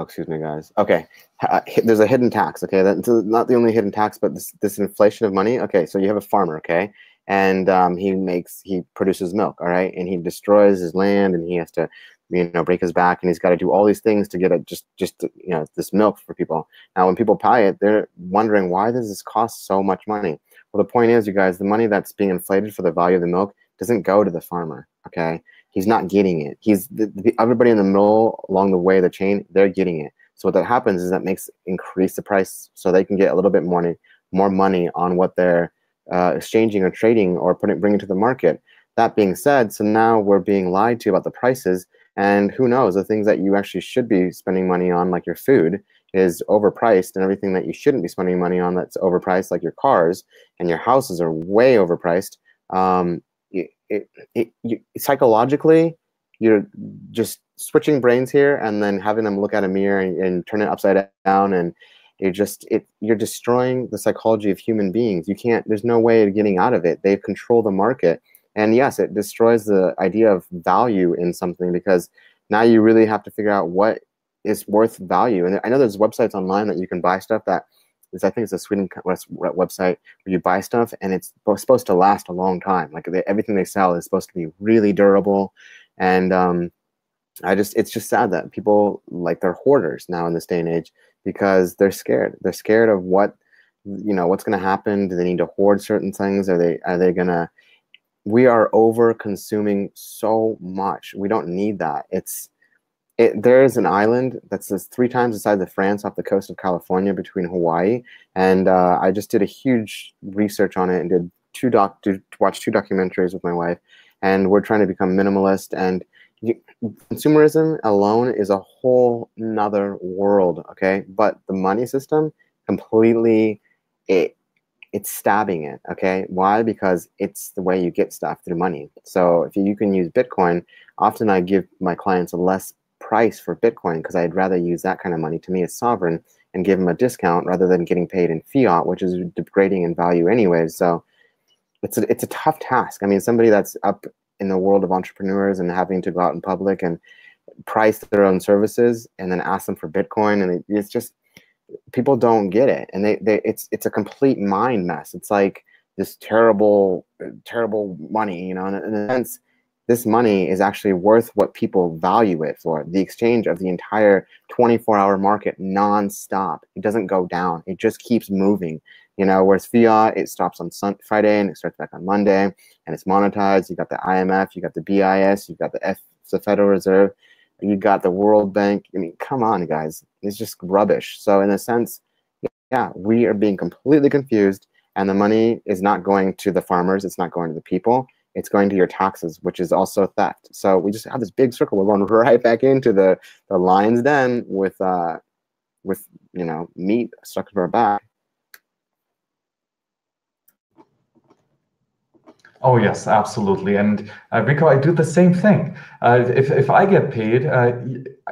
B: excuse me, guys. Okay, there's a hidden tax. Okay, that's not the only hidden tax, but this inflation of money. Okay, so you have a farmer. Okay, and he produces milk. All right, and he destroys his land, and he has to, break his back, and he's got to do all these things to get it just this milk for people. Now, when people buy it, they're wondering, why does this cost so much money? Well, the point is, you guys, the money that's being inflated for the value of the milk doesn't go to the farmer. Okay. He's not getting it. Everybody in the middle along the way of the chain, they're getting it. So what that happens is that increase the price so they can get a little bit more money on what they're exchanging or trading or bringing to the market. That being said, so now we're being lied to about the prices, and who knows, the things that you actually should be spending money on, like your food, is overpriced, and everything that you shouldn't be spending money on that's overpriced, like your cars and your houses, are way overpriced. Psychologically, you're just switching brains here and then having them look at a mirror and turn it upside down, and you're destroying the psychology of human beings. There's no way of getting out of it. They control the market, and yes, it destroys the idea of value in something, because now you really have to figure out what is worth value. And I know there's websites online that you can buy stuff that I think it's a Sweden website where you buy stuff and it's supposed to last a long time. Like everything they sell is supposed to be really durable, and it's just sad that people, like, they're hoarders now in this day and age because they're scared. They're scared of what's going to happen. Do they need to hoard certain things? Are they gonna? We are over consuming so much. We don't need that. There is an island that's 3 times the size of France off the coast of California between Hawaii, and I just did a huge research on it and did watch 2 documentaries with my wife, and we're trying to become minimalist. And consumerism alone is a whole nother world, okay? But the money system completely, it's stabbing it, okay? Why? Because it's the way you get stuff through money. So if you can use Bitcoin, often I give my clients a less price for Bitcoin because I'd rather use that kind of money, to me, as sovereign, and give them a discount rather than getting paid in fiat, which is degrading in value anyways. So it's a tough task. I mean, somebody that's up in the world of entrepreneurs and having to go out in public and price their own services and then ask them for Bitcoin, and it's just, people don't get it, and it's a complete mind mess. It's like this terrible money, in a sense. This money is actually worth what people value it for. The exchange of the entire 24-hour market nonstop. It doesn't go down. It just keeps moving. Whereas fiat, it stops on Friday and it starts back on Monday, and it's monetized. You got the IMF, you got the BIS, you got the Federal Reserve, you got the World Bank. I mean, come on, guys. It's just rubbish. So in a sense, yeah, we are being completely confused, and the money is not going to the farmers. It's not going to the people. It's going to your taxes, which is also theft. So we just have this big circle. We're going right back into the lion's den with meat stuck to our back.
C: Oh yes, absolutely. And Rico, I do the same thing. If I get paid,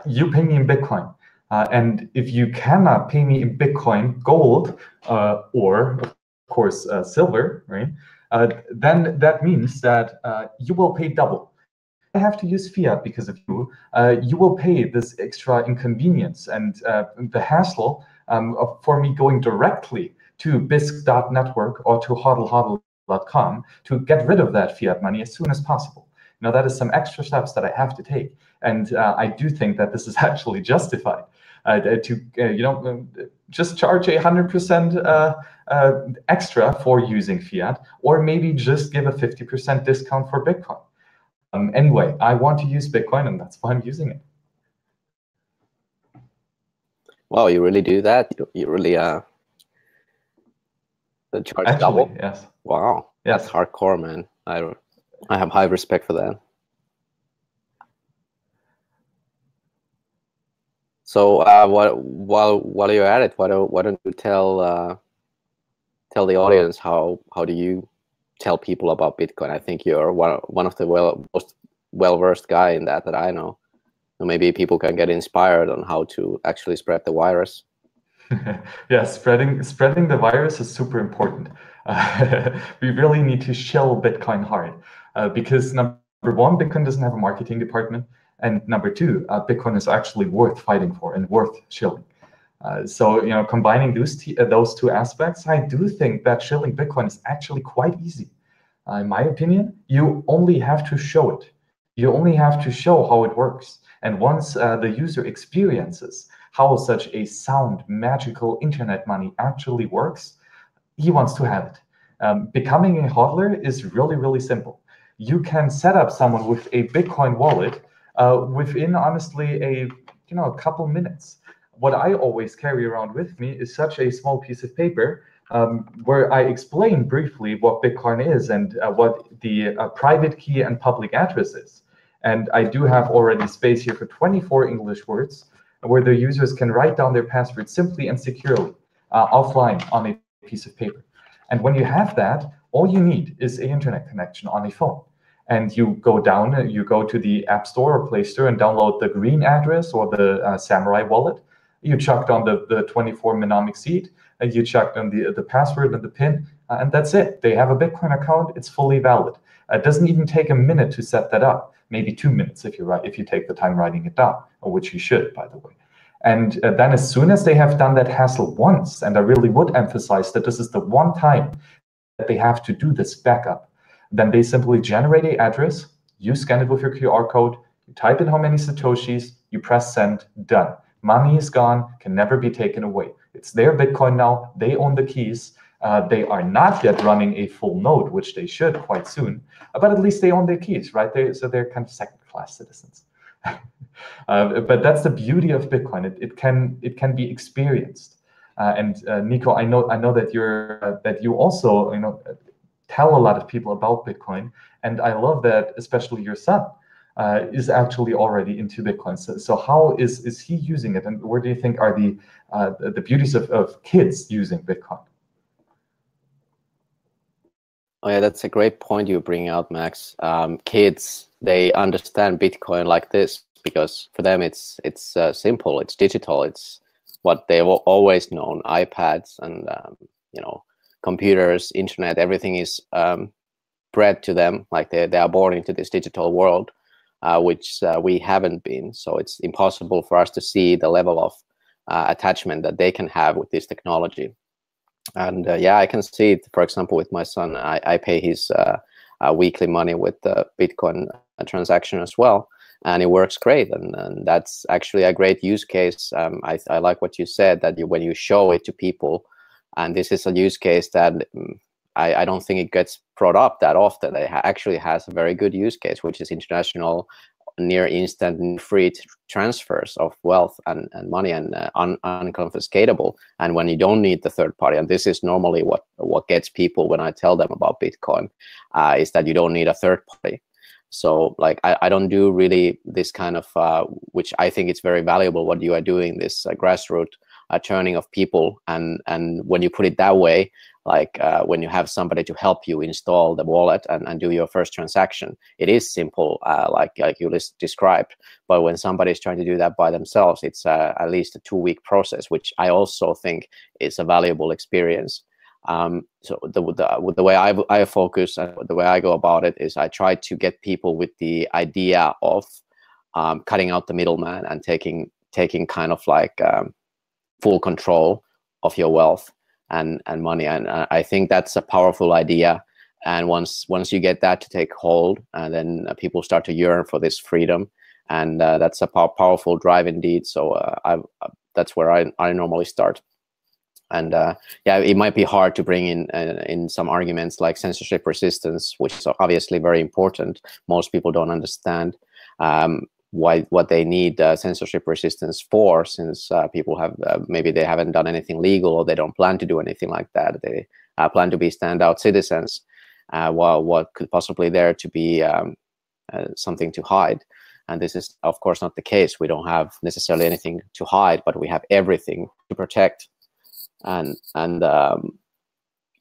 C: you pay me in Bitcoin. And if you cannot pay me in Bitcoin, gold, or of course silver, right? Then that means that you will pay double. I have to use fiat because of you. You will pay this extra inconvenience and the hassle for me going directly to bisq.network or to hodlhodl.com to get rid of that fiat money as soon as possible. that is some extra steps that I have to take. And I do think that this is actually justified to just charge 100% extra for using fiat, or maybe just give a 50% discount for Bitcoin. Anyway, I want to use Bitcoin, and that's why I'm using it.
A: Wow, you really do that? You really the charge double?
C: Yes.
A: Wow,
C: yes.
A: That's hardcore, man. I have high respect for that. So while you're at it, why don't you tell the audience how do you tell people about Bitcoin? I think you're one of the most well-versed guy in that I know. So maybe people can get inspired on how to actually spread the virus.
C: Yeah, spreading the virus is super important. We really need to shill Bitcoin hard because number one, Bitcoin doesn't have a marketing department, and number two, Bitcoin is actually worth fighting for and worth shilling. So combining those two aspects, I do think that shilling Bitcoin is actually quite easy. In my opinion, you only have to show it. You only have to show how it works. And once the user experiences how such a sound, magical internet money actually works, he wants to have it. Becoming a hodler is really, really simple. You can set up someone with a Bitcoin wallet within, honestly, a couple minutes. What I always carry around with me is such a small piece of paper where I explain briefly what Bitcoin is and what the private key and public address is. And I do have already space here for 24 English words where the users can write down their password simply and securely offline on a piece of paper. And when you have that, all you need is an internet connection on a phone. And you go down, you go to the App Store or Play Store and download the green address or the Samurai wallet. You chucked on the 24 mnemonic seed, and you chucked on the password and the PIN, and that's it. They have a Bitcoin account. It's fully valid. It doesn't even take a minute to set that up. Maybe 2 minutes if you take the time writing it down, which you should, by the way. And then as soon as they have done that hassle once, and I really would emphasize that this is the one time that they have to do this backup, then they simply generate an address, you scan it with your QR code, you type in how many Satoshis, you press send, done. Money is gone, can never be taken away. It's their Bitcoin now, they own the keys. They are not yet running a full node, which they should quite soon, but at least they own their keys, right? So they're kind of second-class citizens. But that's the beauty of Bitcoin. It can be experienced. And Niko, I know that you also tell a lot of people about Bitcoin, and I love that especially your son is actually already into Bitcoin. So how is he using it, and where do you think are the beauties of kids using Bitcoin?
A: Oh yeah, that's a great point you bring out, Max. Kids, they understand Bitcoin like this because for them it's simple, it's digital, it's what they've always known. iPads and computers, internet, everything is bred to them. Like they are born into this digital world, which we haven't been. So it's impossible for us to see the level of attachment that they can have with this technology. And yeah, I can see it, for example, with my son. I pay his weekly money with the Bitcoin transaction as well, and it works great. And that's actually a great use case. I like what you said, that when you show it to people, and this is a use case that I don't think it gets brought up that often. It actually has a very good use case, which is international, near instant, free transfers of wealth and money, and unconfiscatable. And when you don't need the third party, and this is normally what gets people when I tell them about Bitcoin, is that you don't need a third party. So like I don't do really this kind of, which I think it's very valuable what you are doing, this grassroots turning of people. And when you put it that way, like when you have somebody to help you install the wallet and do your first transaction, it is simple, like you described. But when somebody is trying to do that by themselves, it's at least a 2-week process, which I also think is a valuable experience. So the way I focus and the way I go about it is I try to get people with the idea of cutting out the middleman and taking kind of like full control of your wealth and money. And I think that's a powerful idea. And once you get that to take hold, then people start to yearn for this freedom, and that's a powerful drive indeed. So that's where I normally start. And yeah, it might be hard to bring in some arguments like censorship resistance, which is obviously very important. Most people don't understand what they need censorship resistance for, since people have maybe they haven't done anything legal, or they don't plan to do anything like that. They plan to be standout citizens, while what could possibly there to be something to hide. And this is, of course, not the case. We don't have necessarily anything to hide, but we have everything to protect. And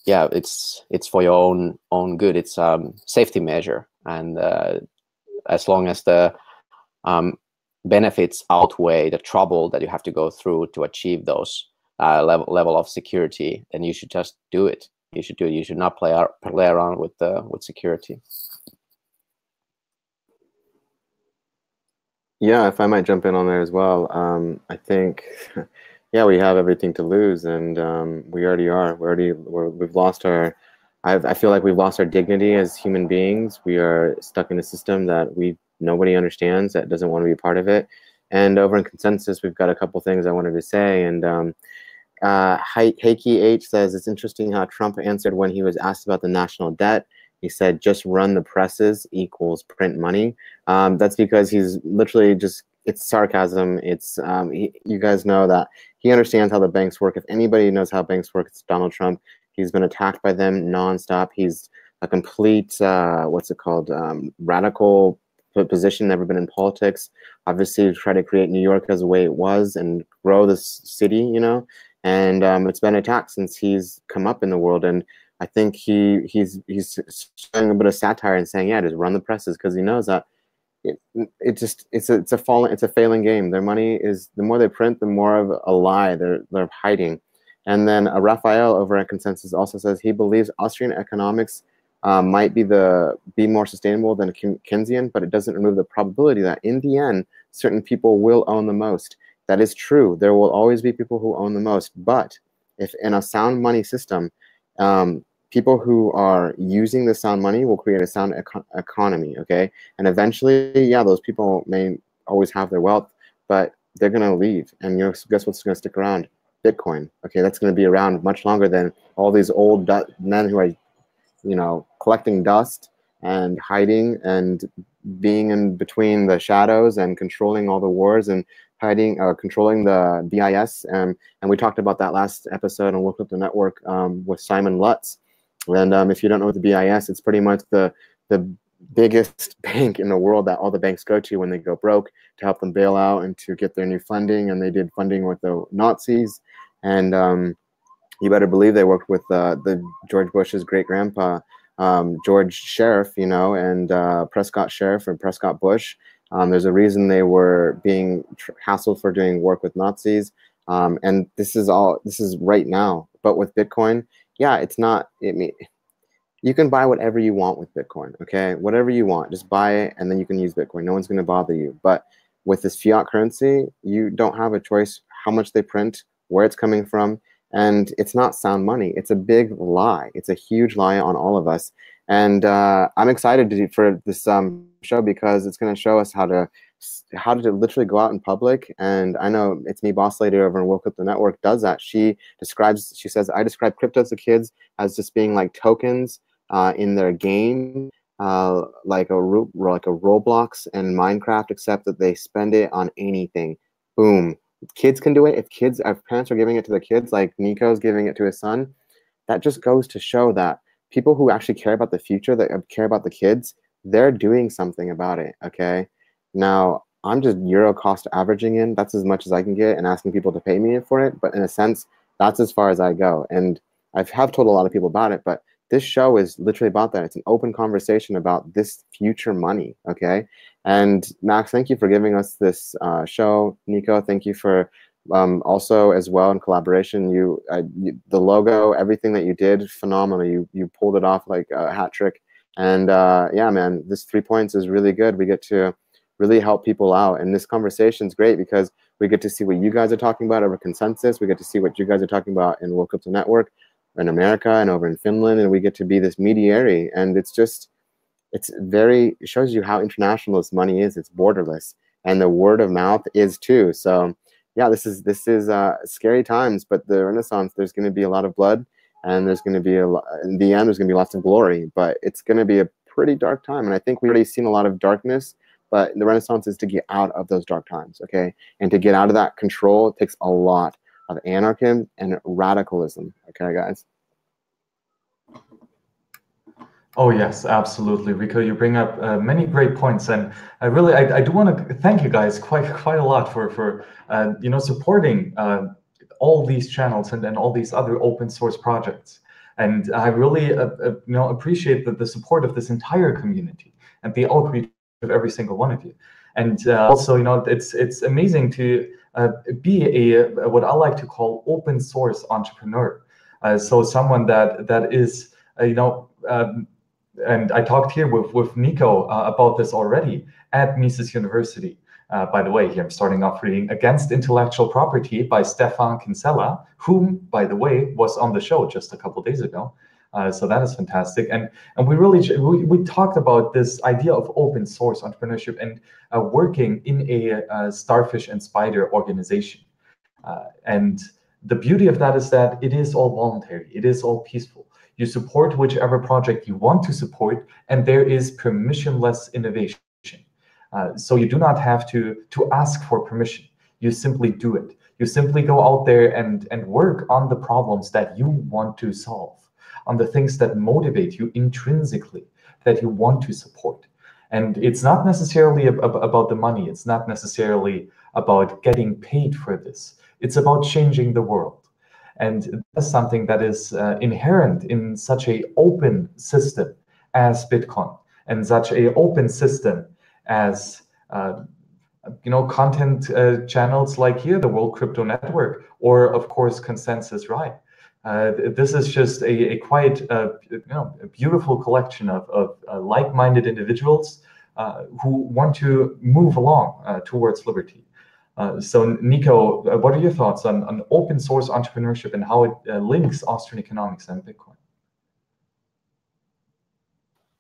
A: yeah, it's for your own good. It's safety measure, and as long as the benefits outweigh the trouble that you have to go through to achieve those level of security, then you should just do it. You should do it. You should not play around with security.
B: Yeah, if I might jump in on there as well, I think, yeah, we have everything to lose, and we already are. We've lost our. I feel like we've lost our dignity as human beings. We are stuck in a system that nobody understands, that doesn't want to be a part of it. And over in Konsensus, we've got a couple things I wanted to say. And Heikki H says, it's interesting how Trump answered when he was asked about the national debt. He said, just run the presses equals print money. That's because he's literally just, it's sarcasm. It's you guys know that he understands how the banks work. If anybody knows how banks work, it's Donald Trump. He's been attacked by them nonstop. He's a complete, what's it called, radical position, never been in politics. Obviously, try to create New York as the way it was and grow this city, you know. And it's been attacked since he's come up in the world. And I think he's showing a bit of satire and saying, yeah, just run the presses, because he knows that it's a failing game. Their money is, the more they print, the more of a lie they're hiding. And then Raphael over at Konsensus also says he believes Austrian economics might be more sustainable than Keynesian, but it doesn't remove the probability that in the end, certain people will own the most. That is true. There will always be people who own the most. But if in a sound money system, people who are using the sound money will create a sound economy, okay? And eventually, yeah, those people may always have their wealth, but they're going to leave. And you know, guess what's going to stick around? Bitcoin, okay? That's going to be around much longer than all these old men who are, you know, collecting dust and hiding and being in between the shadows and controlling all the wars and hiding, controlling the BIS. And we talked about that last episode on World Crypto Network with Simon Lutz. And if you don't know what the BIS, it's pretty much the biggest bank in the world that all the banks go to when they go broke to help them bail out and to get their new funding. And they did funding with the Nazis. And you better believe they worked with the George Bush's great grandpa, George Sheriff, you know, and Prescott Sheriff and Prescott Bush. There's a reason they were being hassled for doing work with Nazis. And this is right now. But with Bitcoin, yeah, it's not, you can buy whatever you want with Bitcoin, okay? Whatever you want, just buy it, and then you can use Bitcoin. No one's going to bother you. But with this fiat currency, you don't have a choice how much they print, where it's coming from, and it's not sound money. It's a big lie. It's a huge lie on all of us. And I'm excited for this show, because it's going to show us how to literally go out in public. And I know It's Me Boss Lady over in World Crypto Network does that. She says, I describe crypto to kids as just being like tokens in their game, like a Roblox and Minecraft, except that they spend it on anything. Boom. Kids can do it. If parents are giving it to their kids, like Niko's giving it to his son, that just goes to show that people who actually care about the future, that care about the kids, they're doing something about it, okay? Now, I'm just Euro cost averaging in. That's as much as I can get and asking people to pay me for it. But in a sense, that's as far as I go. And I have told a lot of people about it, but this show is literally about that. It's an open conversation about this future money, okay? And Max, thank you for giving us this show. Niko, thank you for also as well in collaboration. The logo, everything that you did, phenomenal. You pulled it off like a hat trick. And yeah, man, this 3 points is really good. We get to really help people out. And this conversation is great because we get to see what you guys are talking about over Konsensus. We get to see what you guys are talking about in World Crypto Network. in America and over in Finland, and we get to be this mediary. And it shows you how international this money is. It's borderless, and the word of mouth is too. So yeah, this is scary times, but the Renaissance, there's going to be a lot of blood, and there's going to be in the end, there's going to be lots of glory, but it's going to be a pretty dark time. And I think we've already seen a lot of darkness, but the Renaissance is to get out of those dark times, okay? And to get out of that control, it takes a lot of anarchism and radicalism, okay, guys?
C: Oh yes, absolutely, Rico. You bring up many great points, and I do want to thank you guys quite a lot for supporting all these channels and all these other open source projects. And I really appreciate the support of this entire community and the outreach of every single one of you. And also, it's amazing to be what I like to call open source entrepreneur. So someone that is and I talked here with Niko about this already at Mises University. By the way, here I'm starting off reading Against Intellectual Property by Stefan Kinsella, whom, by the way, was on the show just a couple of days ago. So that is fantastic. And we talked about this idea of open source entrepreneurship and working in a starfish and spider organization. And the beauty of that is that it is all voluntary. It is all peaceful. You support whichever project you want to support, and there is permissionless innovation. So you do not have to ask for permission. You simply do it. You simply go out there and work on the problems that you want to solve, on the things that motivate you intrinsically, that you want to support. And it's not necessarily about the money. It's not necessarily about getting paid for this. It's about changing the world. And that's something that is inherent in such an open system as Bitcoin, and such an open system as content channels like here, the World Crypto Network, or of course Konsensus Ry. This is just a quite a beautiful collection of like-minded individuals who want to move along towards liberty. So Niko, what are your thoughts on open source entrepreneurship and how it links Austrian economics and Bitcoin?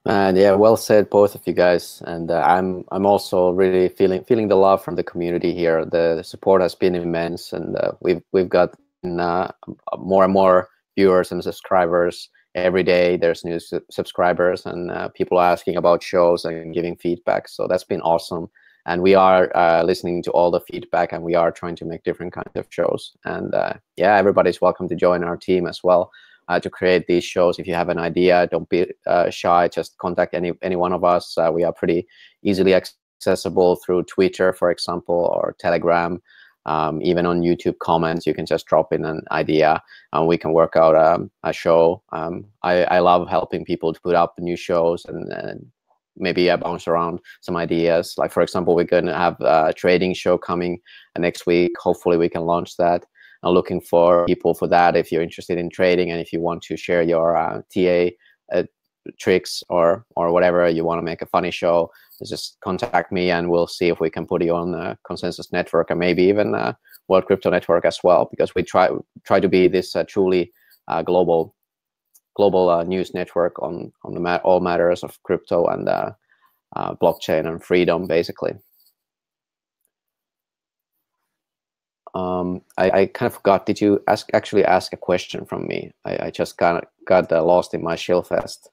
A: Yeah, well said, both of you guys. And I'm also really feeling the love from the community here. The support has been immense, and we've got more and more viewers and subscribers every day. There's new subscribers, and people are asking about shows and giving feedback. So that's been awesome. And we are listening to all the feedback, and we are trying to make different kinds of shows. And yeah, everybody's welcome to join our team as well to create these shows. If you have an idea, don't be shy. Just contact any one of us. We are pretty easily accessible through Twitter, for example, or Telegram. Even on YouTube comments, you can just drop in an idea, and we can work out a show. I love helping people to put up new shows and maybe I bounce around some ideas. Like, for example, we're going to have a trading show coming next week. Hopefully we can launch that. I'm looking for people for that. If you're interested in trading, and if you want to share your TA tricks or whatever, you want to make a funny show, just contact me, and we'll see if we can put you on the Konsensus Network, and maybe even World Crypto Network as well, because we try to be this truly global news network on all matters of crypto and blockchain and freedom, basically. I kind of forgot. Did you actually ask a question from me? I just kind of got lost in my shill fest.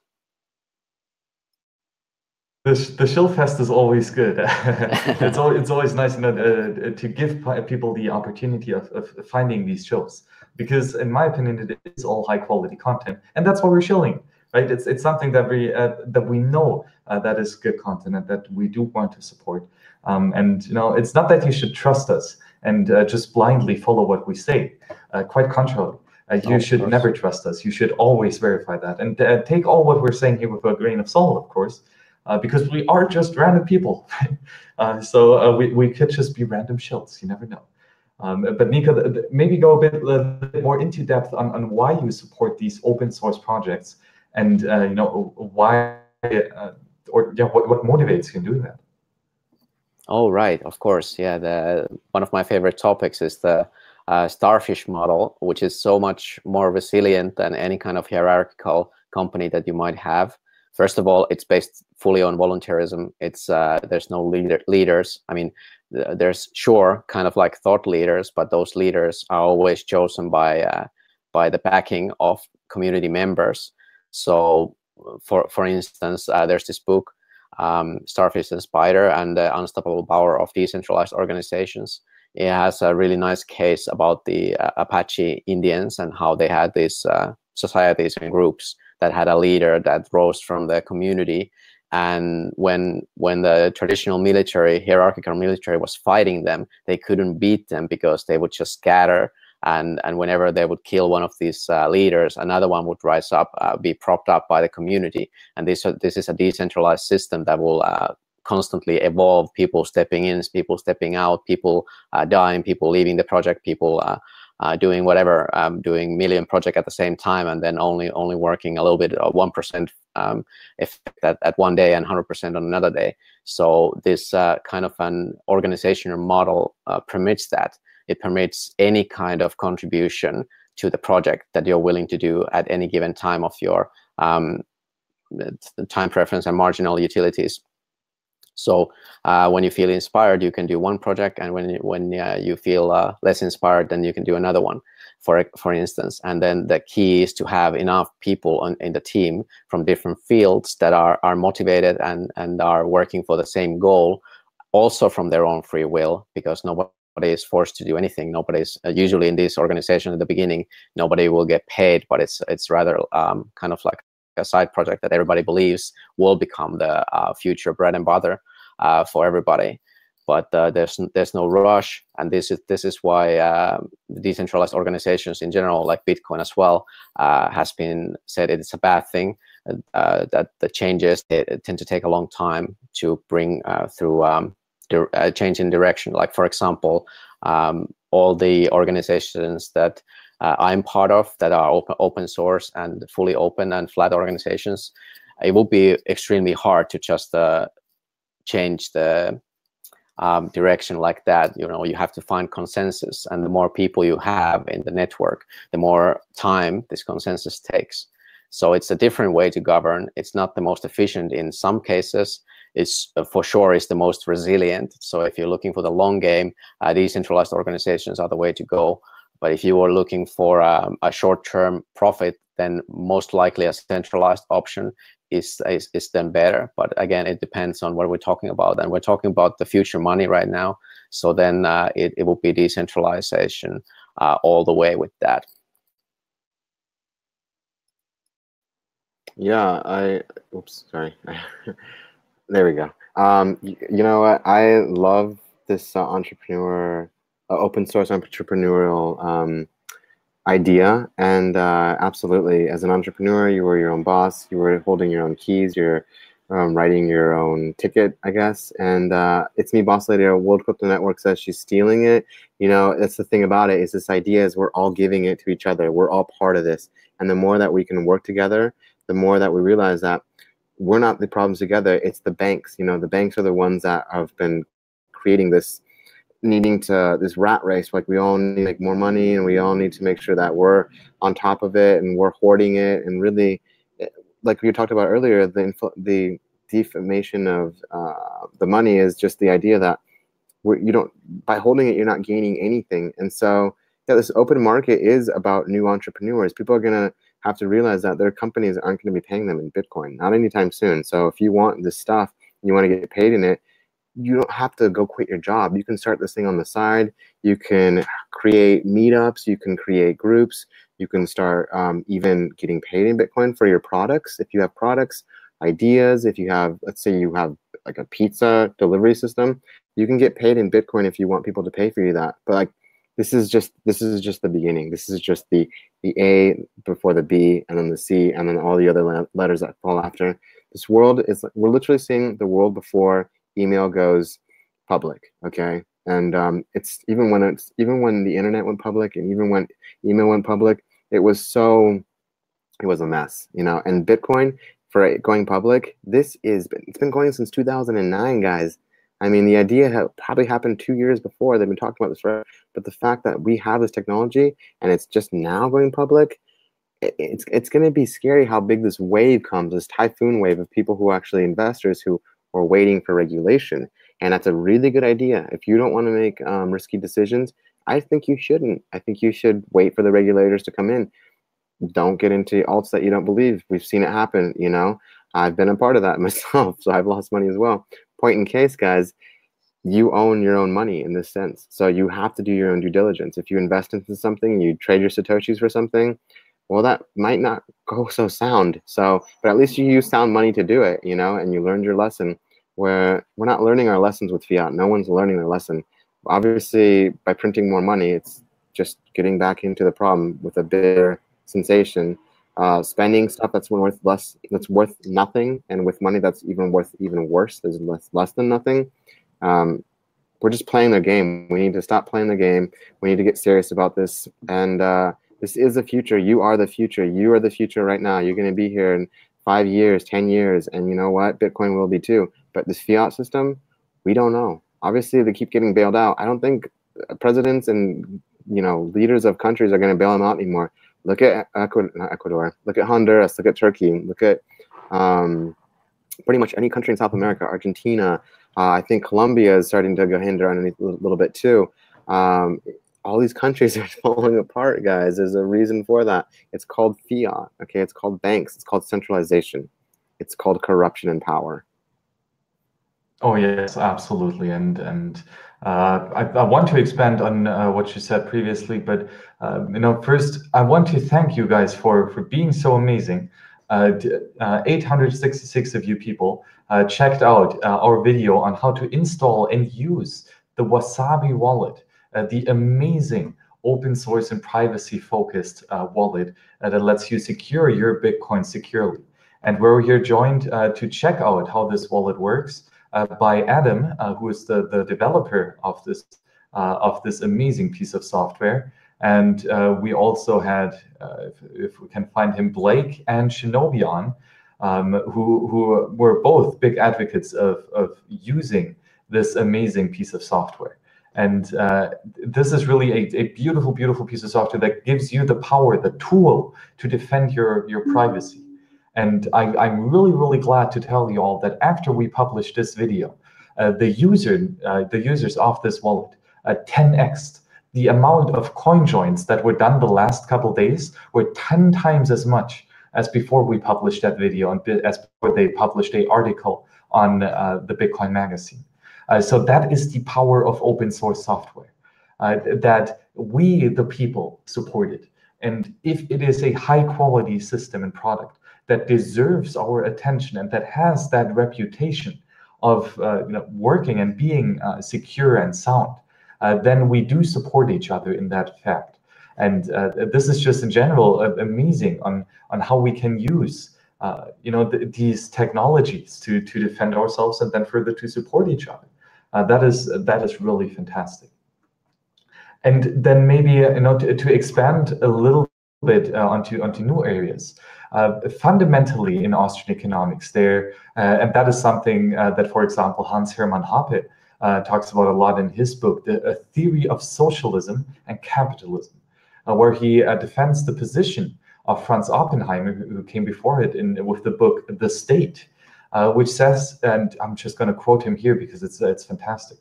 C: The shill fest is always good. It's always nice to give people the opportunity of finding these shows, because in my opinion it is all high quality content, and that's why we're shilling, right? It's something that we know that is good content and that we do want to support. And it's not that you should trust us and just blindly follow what we say. Quite contrary, you should never trust us. You should always verify that, and take all what we're saying here with a grain of salt, of course. Because we are just random people, so we could just be random shills. You never know. But Niko, maybe go a bit more into depth on why you support these open source projects, and why what motivates you in doing that.
A: Oh, right, of course, yeah. One of my favorite topics is the starfish model, which is so much more resilient than any kind of hierarchical company that you might have. First of all, it's based fully on voluntarism. It's there's no leaders. I mean, there's sure kind of like thought leaders, but those leaders are always chosen by the backing of community members. So, for instance, there's this book, Starfish and Spider and the Unstoppable Power of Decentralized Organizations. It has a really nice case about the Apache Indians and how they had these societies and groups that had a leader that rose from the community. And when the traditional military, hierarchical military, was fighting them, they couldn't beat them because they would just scatter. And whenever they would kill one of these leaders, another one would rise up, be propped up by the community. And this is a decentralized system that will constantly evolve. People stepping in, people stepping out, people dying, people leaving the project, people doing whatever, doing million project at the same time, and then only working a little bit, 1% effect at one day and 100% on another day. So this kind of an organizational model permits that. It permits any kind of contribution to the project that you're willing to do at any given time of your time preference and marginal utilities. So when you feel inspired, you can do one project, and when you feel less inspired, then you can do another one, for instance. And then the key is to have enough people in the team from different fields that are motivated and are working for the same goal, also from their own free will, because nobody is forced to do anything. Nobody's usually in this organization at the beginning, nobody will get paid, but it's rather kind of like a side project that everybody believes will become the future bread and butter for everybody. But there's no rush, and this is why decentralized organizations in general, like Bitcoin as well, has been said it's a bad thing. That the changes tend to take a long time to bring through a change in direction. Like, for example, all the organizations that I'm part of that are open source and fully open and flat organizations, it will be extremely hard to just change the direction like that. You know, you have to find consensus, and the more people you have in the network, the more time this consensus takes. So it's a different way to govern. It's not the most efficient in some cases. It's for sure is the most resilient. So if you're looking for the long game, decentralized organizations are the way to go. But if you are looking for a short-term profit, then most likely a centralized option is then better. But again, it depends on what we're talking about. And we're talking about the future money right now. So then it will be decentralization all the way with that.
B: Yeah, oops, sorry. There we go. You know what? I love this open source entrepreneurial idea. And absolutely, as an entrepreneur, you were your own boss. You were holding your own keys. You're writing your own ticket, I guess. And it's me, Boss Lady. World Crypto Network says she's stealing it. You know, that's the thing about it, is this idea is we're all giving it to each other. We're all part of this. And the more that we can work together, the more that we realize that we're not the problems together. It's the banks. You know, the banks are the ones that have been creating this this rat race. Like, we all need to make more money, and we all need to make sure that we're on top of it and we're hoarding it. And really, like we talked about earlier, the defamation of the money is just the idea that by holding it, you're not gaining anything. And so, yeah, this open market is about new entrepreneurs. People are gonna have to realize that their companies aren't going to be paying them in Bitcoin, not anytime soon. So if you want this stuff, you want to get paid in it, you don't have to go quit your job. You can start this thing on the side. You can create meetups. You can create groups. You can start even getting paid in Bitcoin for your products. If you have products, ideas, if you have, let's say you have like a pizza delivery system, you can get paid in Bitcoin if you want people to pay for you that. But like, this is just the beginning. This is just the A before the B, and then the C, and then all the other letters that fall after. This world is, we're literally seeing the world before email goes public. Okay, and it's even when the internet went public, and even when email went public, it was a mess, you know. And Bitcoin, for it going public, it's been going since 2009, guys. I mean, the idea probably happened 2 years before. They've been talking about this forever. But the fact that we have this technology and it's just now going public, it's going to be scary how big this wave comes, this typhoon wave of people who are actually investors who are waiting for regulation. And that's a really good idea. If you don't want to make risky decisions, I think you shouldn't. I think you should wait for the regulators to come in. Don't get into alts that you don't believe. We've seen it happen, you know. I've been a part of that myself, so I've lost money as well. Point in case, guys, you own your own money in this sense. So you have to do your own due diligence. If you invest into something, you trade your Satoshis for something, well, that might not go so sound. So, but at least you use sound money to do it, you know, and you learned your lesson. Where we're not learning our lessons with fiat. No one's learning their lesson. Obviously, by printing more money, it's just getting back into the problem with a bigger sensation. Spending stuff that's worth less, that's worth nothing, and with money that's worth even worse, there's less than nothing. We're just playing their game. We need to stop playing the game. We need to get serious about this. And this is the future. You are the future. You are the future right now. You're going to be here in 5 years, 10 years, and you know what? Bitcoin will be too. But this fiat system, we don't know. Obviously, they keep getting bailed out. I don't think presidents and leaders of countries are going to bail them out anymore. Look at Ecuador. Look at Honduras. Look at Turkey. Look at pretty much any country in South America. Argentina. I think Colombia is starting to go hinder underneath a little bit too. All these countries are falling apart, guys. There's a reason for that. It's called fiat. Okay, it's called banks. It's called centralization. It's called corruption and power.
C: Oh yes, absolutely, and I want to expand on what you said previously, but first I want to thank you guys for being so amazing. 866 of you people checked out our video on how to install and use the Wasabi wallet, the amazing open source and privacy focused wallet that lets you secure your Bitcoin securely. And we're here joined to check out how this wallet works by Adam, who is the developer of this amazing piece of software. And we also had, if we can find him, Blake and Shinobi on, who were both big advocates of using this amazing piece of software. And this is really a beautiful, beautiful piece of software that gives you the power, the tool to defend your privacy. And I'm really, really glad to tell you all that after we published this video, the users of this wallet 10x'd the amount of coin joins that were done the last couple days were 10 times as much as before we published that video and as before they published an article on the Bitcoin magazine. So that is the power of open source software that we, the people, supported. And if it is a high quality system and product that deserves our attention and that has that reputation of working and being secure and sound, then we do support each other in that fact. And this is just in general amazing on how we can use these technologies to defend ourselves and then further to support each other. That is really fantastic. And then maybe to expand a little bit onto new areas. Fundamentally in Austrian economics, and that is something that, for example, Hans-Hermann Hoppe talks about a lot in his book, A Theory of Socialism and Capitalism, where he defends the position of Franz Oppenheimer, who came before it with the book The State, which says, and I'm just going to quote him here because it's fantastic,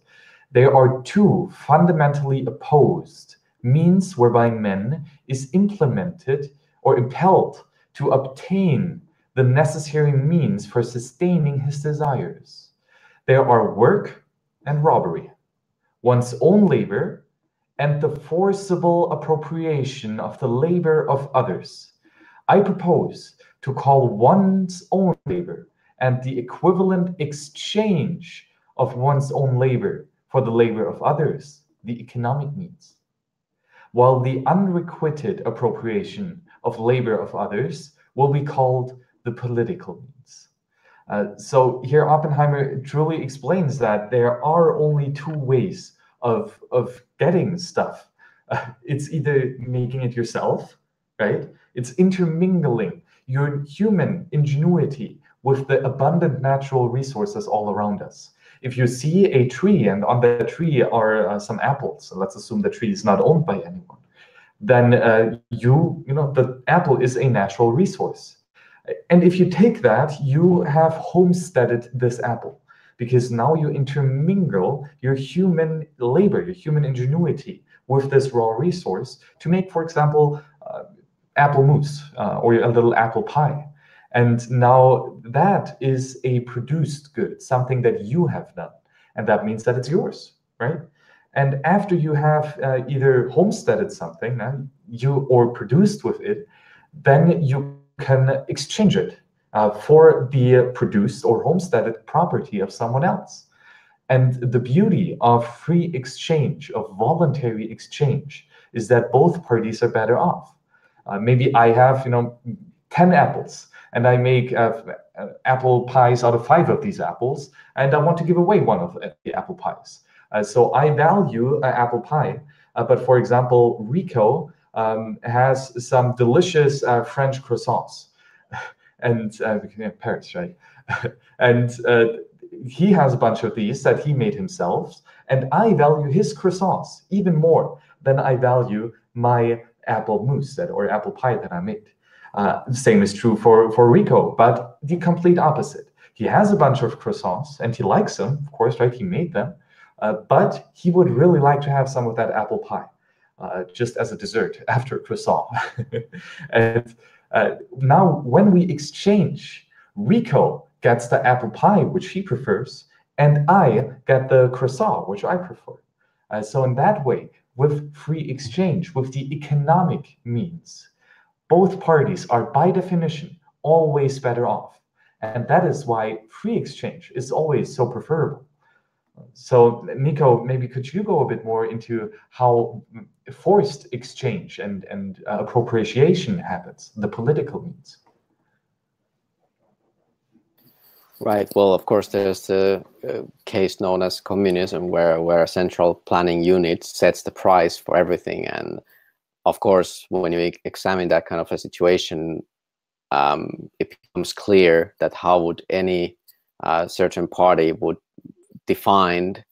C: there are two fundamentally opposed means whereby man is implemented or impelled to obtain the necessary means for sustaining his desires. There are work and robbery, one's own labor, and the forcible appropriation of the labor of others. I propose to call one's own labor and the equivalent exchange of one's own labor for the labor of others the economic means, while the unrequited appropriation of labor of others will be called the political means. So here Oppenheimer truly explains that there are only two ways of getting stuff. It's either making it yourself, right? It's intermingling your human ingenuity with the abundant natural resources all around us. If you see a tree and on that tree are some apples, so let's assume the tree is not owned by anyone, then the apple is a natural resource. And if you take that, you have homesteaded this apple, because now you intermingle your human labor, your human ingenuity with this raw resource to make, for example, apple mousse or a little apple pie. And now that is a produced good, something that you have done. And that means that it's yours, right? And after you have either homesteaded something or produced with it, then you can exchange it for the produced or homesteaded property of someone else. And the beauty of free exchange, of voluntary exchange, is that both parties are better off. Maybe I have 10 apples, and I make apple pies out of 5 of these apples, and I want to give away one of the apple pies. So I value apple pie, but for example, Rico has some delicious French croissants, and Paris, right? And he has a bunch of these that he made himself, and I value his croissants even more than I value my apple mousse or apple pie that I made. The same is true for Rico, but the complete opposite. He has a bunch of croissants and he likes them, of course, right? He made them, but he would really like to have some of that apple pie, just as a dessert after croissant. And now when we exchange, Rico gets the apple pie, which he prefers, and I get the croissant, which I prefer. So in that way, with free exchange, with the economic means, both parties are by definition always better off. And that is why free exchange is always so preferable. So Niko, maybe could you go a bit more into how forced exchange and appropriation happens, the political means?
A: Right. Well, of course, there's the case known as communism, where a central planning unit sets the price for everything. And of course, when you examine that kind of a situation, it becomes clear that how would any certain party would define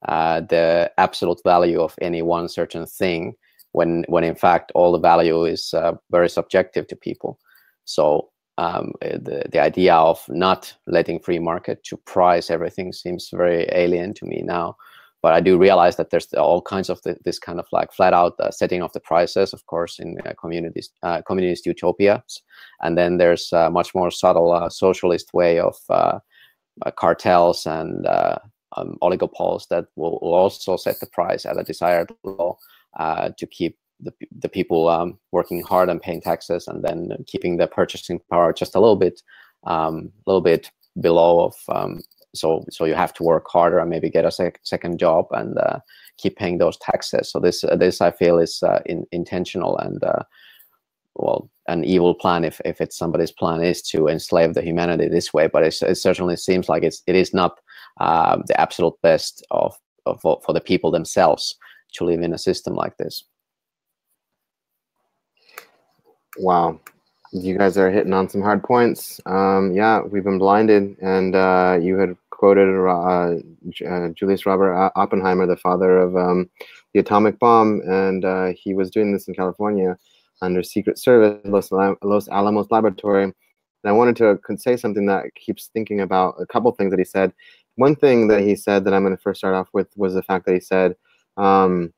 A: the absolute value of any one certain thing, when in fact all the value is very subjective to people. So the idea of not letting free market to price everything seems very alien to me now. But I do realize that there's all kinds of this kind of like flat out setting of the prices, of course, in communist utopias. And then there's a much more subtle socialist way of cartels and oligopoles that will also set the price at a desired level to keep the people working hard and paying taxes, and then keeping the purchasing power just a little bit below of. So you have to work harder and maybe get a second job and keep paying those taxes. So this I feel is intentional and well, an evil plan if it's somebody's plan is to enslave the humanity this way. But it certainly seems like it is not the absolute best for the people themselves to live in a system like this.
B: Wow. You guys are hitting on some hard points. Yeah, we've been blinded, and you had quoted Julius Robert Oppenheimer, the father of the atomic bomb, and he was doing this in California under Secret Service, Los Alamos Laboratory. And I wanted to say something that keeps thinking about a couple things that he said. One thing that he said that I'm going to first start off with was the fact that he said, I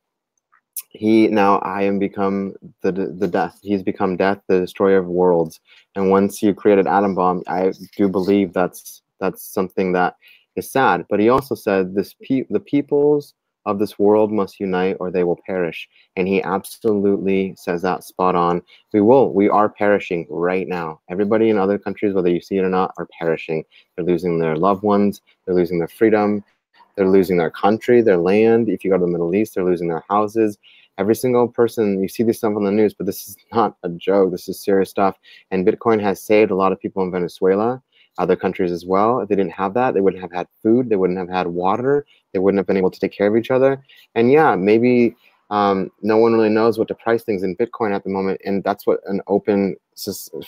B: am become the death. He's become death, the destroyer of worlds. And once you create an atom bomb, I do believe that's something that is sad. But he also said the peoples of this world must unite or they will perish. And he absolutely says that spot on. We are perishing right now. Everybody in other countries, whether you see it or not, are perishing. They're losing their loved ones. They're losing their freedom. They're losing their country, their land. If you go to the Middle East, they're losing their houses. Every single person, you see this stuff on the news, but this is not a joke. This is serious stuff. And Bitcoin has saved a lot of people in Venezuela, other countries as well. If they didn't have that, they wouldn't have had food. They wouldn't have had water. They wouldn't have been able to take care of each other. And yeah, maybe no one really knows what to price things in Bitcoin at the moment. And that's what an open,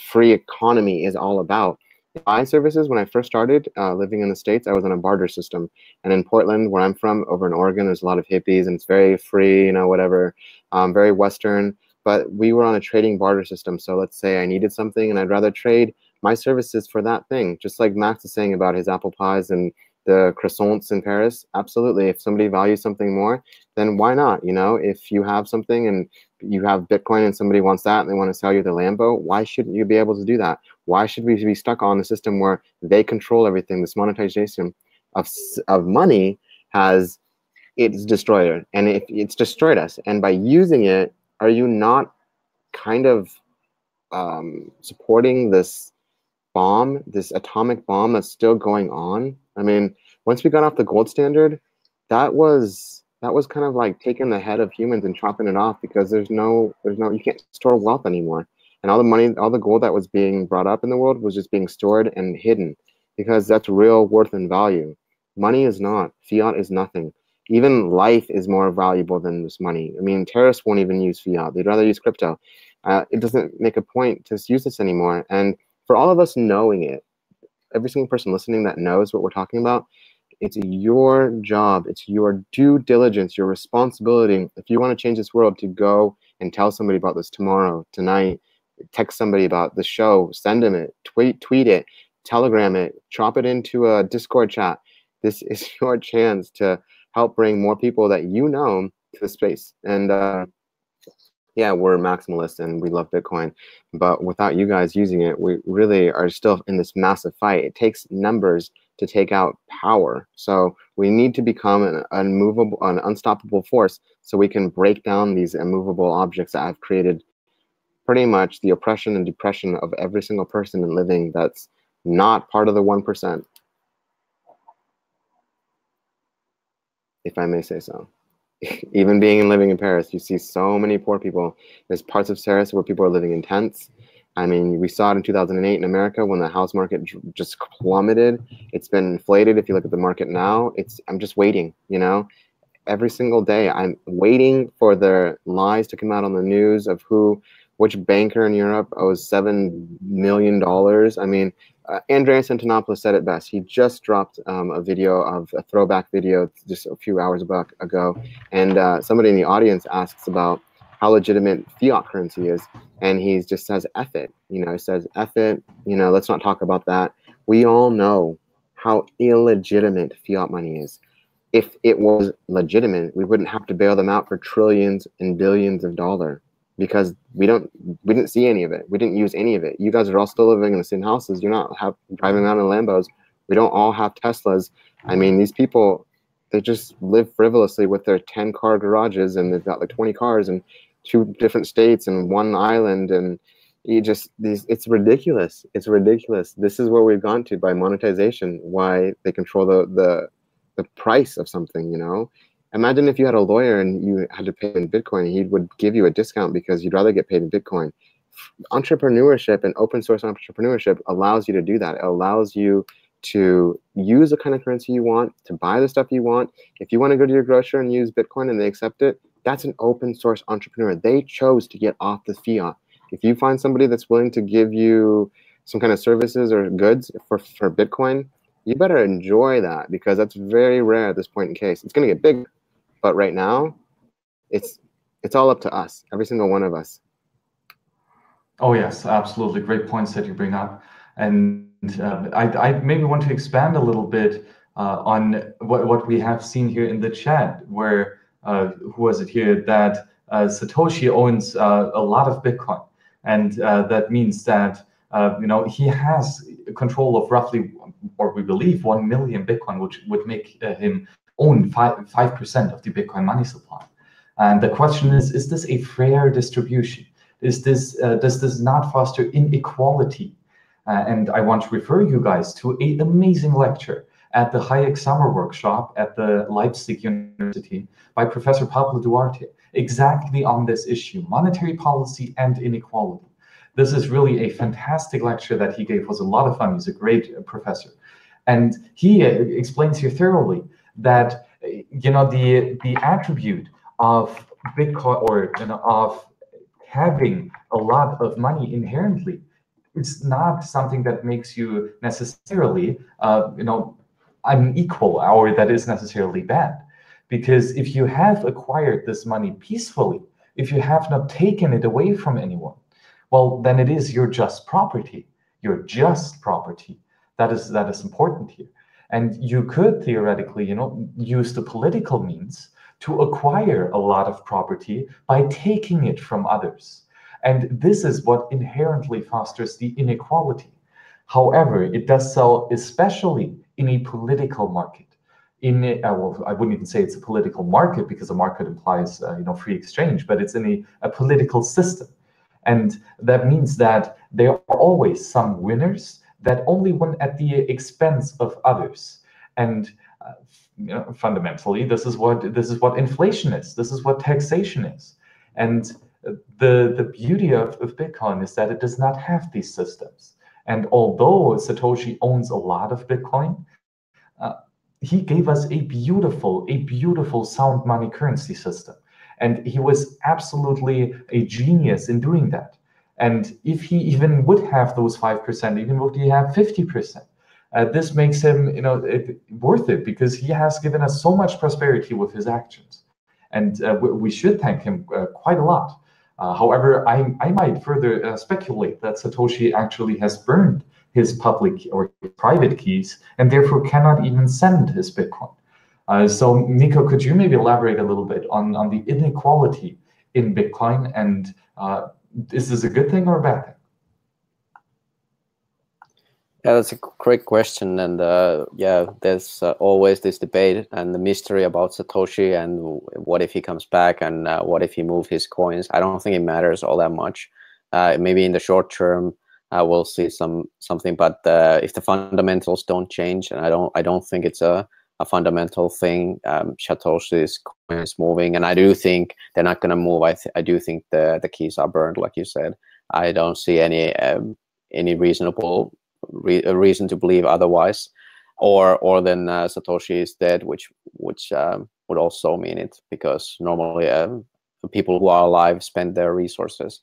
B: free economy is all about, my services, when I first started living in the States, I was on a barter system. And in Portland, where I'm from, over in Oregon, there's a lot of hippies, and it's very free, you know, whatever, very Western. But we were on a trading barter system. So let's say I needed something, and I'd rather trade my services for that thing. Just like Max is saying about his apple pies and the croissants in Paris. Absolutely. If somebody values something more, then why not? You know, if you have something and you have Bitcoin and somebody wants that and they want to sell you the Lambo, why shouldn't you be able to do that? Why should we be stuck on a system where they control everything? This monetization of money it's destroyed it, and it's destroyed us. And by using it, are you not kind of supporting this bomb, this atomic bomb that's still going on? I mean, once we got off the gold standard, that was kind of like taking the head of humans and chopping it off, because you can't store wealth anymore. And all the money, all the gold that was being brought up in the world was just being stored and hidden, because that's real worth and value. Money is not. Fiat is nothing. Even life is more valuable than this money. I mean, terrorists won't even use fiat. They'd rather use crypto. It doesn't make a point to use this anymore. And for all of us knowing it, every single person listening that knows what we're talking about, it's your job, it's your due diligence, your responsibility, if you want to change this world, to go and tell somebody about this tomorrow, tonight, text somebody about the show, send them it, tweet it, Telegram it, drop it into a Discord chat. This is your chance to help bring more people that you know to the space. And yeah, we're maximalists and we love Bitcoin, but without you guys using it, we really are still in this massive fight. It takes numbers to take out power. So we need to become an unstoppable force, so we can break down these immovable objects that have created pretty much the oppression and depression of every single person in living that's not part of the 1%, if I may say so. Even being and living in Paris, you see so many poor people. There's parts of Paris where people are living in tents. I mean, we saw it in 2008 in America when the house market just plummeted. It's been inflated. If you look at the market now, I'm just waiting, you know? Every single day, I'm waiting for the lies to come out on the news of which banker in Europe owes $7 million. I mean, Andreas Antonopoulos said it best. He just dropped a throwback video just a few hours ago, and somebody in the audience asks about how legitimate fiat currency is, and he just says, F it. You know, he says, F it, you know, let's not talk about that. We all know how illegitimate fiat money is. If it was legitimate, we wouldn't have to bail them out for trillions and billions of dollars, because we didn't see any of it. We didn't use any of it. You guys are all still living in the same houses. You're not driving around in Lambos. We don't all have Teslas. I mean, these people, they just live frivolously with their 10-car garages, and they've got like 20 cars in 2 different states and 1 island, and it's ridiculous. It's ridiculous. This is where we've gone to by monetization. Why they control the price of something, you know? Imagine if you had a lawyer and you had to pay in Bitcoin, he would give you a discount because you'd rather get paid in Bitcoin. Entrepreneurship and open source entrepreneurship allows you to do that. It allows you to use the kind of currency you want, to buy the stuff you want. If you want to go to your grocer and use Bitcoin and they accept it, that's an open source entrepreneur. They chose to get off the fiat. If you find somebody that's willing to give you some kind of services or goods for Bitcoin, you better enjoy that, because that's very rare at this point in case. It's going to get bigger, but right now, it's all up to us, every single one of us.
C: Oh yes, absolutely. Great points that you bring up. And I maybe want to expand a little bit on what we have seen here in the chat, where, who was it here, that Satoshi owns a lot of Bitcoin. And that means that you know, he has control of roughly, or we believe, 1 million Bitcoin, which would make him own 5% of the Bitcoin money supply. And the question is this a fair distribution? Does this not foster inequality? And I want to refer you guys to an amazing lecture at the Hayek Summer Workshop at the Leipzig University by Professor Pablo Duarte, exactly on this issue, monetary policy and inequality. This is really a fantastic lecture that he gave. It was a lot of fun. He's a great professor. And he explains here thoroughly that, you know, the attribute of Bitcoin, or, you know, of having a lot of money inherently, it's not something that makes you necessarily, unequal, or that is necessarily bad. Because if you have acquired this money peacefully, if you have not taken it away from anyone, well, then it is your just property. Your just property. That is important here. And you could theoretically, use the political means to acquire a lot of property by taking it from others. And this is what inherently fosters the inequality. However, it does so especially in a political market. Well, I wouldn't even say it's a political market, because a market implies free exchange, but it's in a political system. And that means that there are always some winners that only win at the expense of others. And fundamentally, this is what inflation is. This is what taxation is. And the beauty of Bitcoin is that it does not have these systems. And although Satoshi owns a lot of Bitcoin, he gave us a beautiful sound money currency system. And he was absolutely a genius in doing that. And if he even would have those 5%, even would he have 50%, this makes him, worth it, because he has given us so much prosperity with his actions. And we should thank him quite a lot. However, I might further speculate that Satoshi actually has burned his public or private keys, and therefore cannot even send his Bitcoin. So, Niko, could you maybe elaborate a little bit on the inequality in Bitcoin, and is this a good thing or a bad thing?
A: Yeah, that's a great question, and yeah, there's always this debate and the mystery about Satoshi, and what if he comes back, and what if he moves his coins. I don't think it matters all that much. Maybe in the short term, we'll see something, but if the fundamentals don't change, and I don't think it's a fundamental thing, Satoshi's coin is moving, and I do think they're not going to move. I do think the keys are burned, like you said. I don't see any reasonable reason to believe otherwise, or then Satoshi is dead, which would also mean it, because normally people who are alive spend their resources.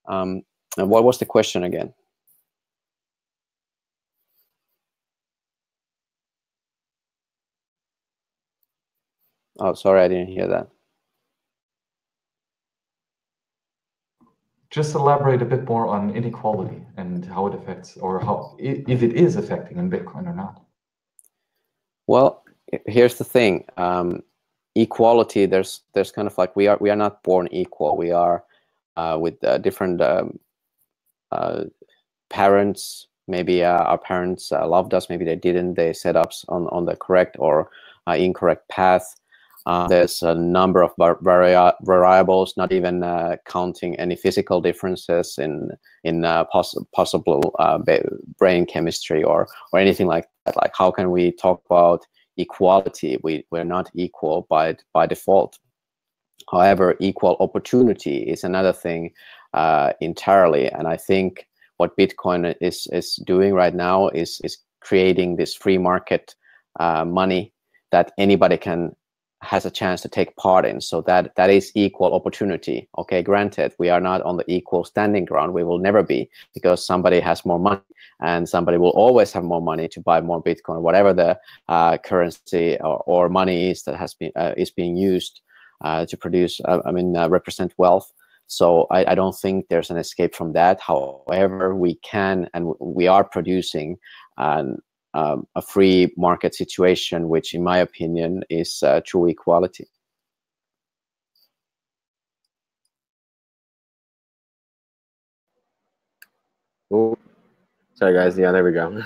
A: And what was the question again? Oh, sorry, I didn't hear that.
C: Just elaborate a bit more on inequality and how it affects, or how, if it is affecting in Bitcoin or not.
A: Well, here's the thing. Equality, there's kind of like, we are not born equal. We are with different parents. Maybe our parents loved us, maybe they didn't. They set us on the correct or incorrect path. There's a number of variables, not even counting any physical differences in possible brain chemistry or anything like that. Like, how can we talk about equality? We're not equal by default. However, equal opportunity is another thing entirely, and I think what Bitcoin is doing right now is creating this free market money that anybody has a chance to take part in. So that is equal opportunity. Okay, granted, we are not on the equal standing ground. We will never be, because somebody has more money, and somebody will always have more money to buy more Bitcoin, whatever the currency or money is that is being used to produce, represent wealth. So I don't think there's an escape from that. However, we can, and we are producing a free market situation, which in my opinion is true equality.
B: Oh, sorry guys. Yeah, there we go.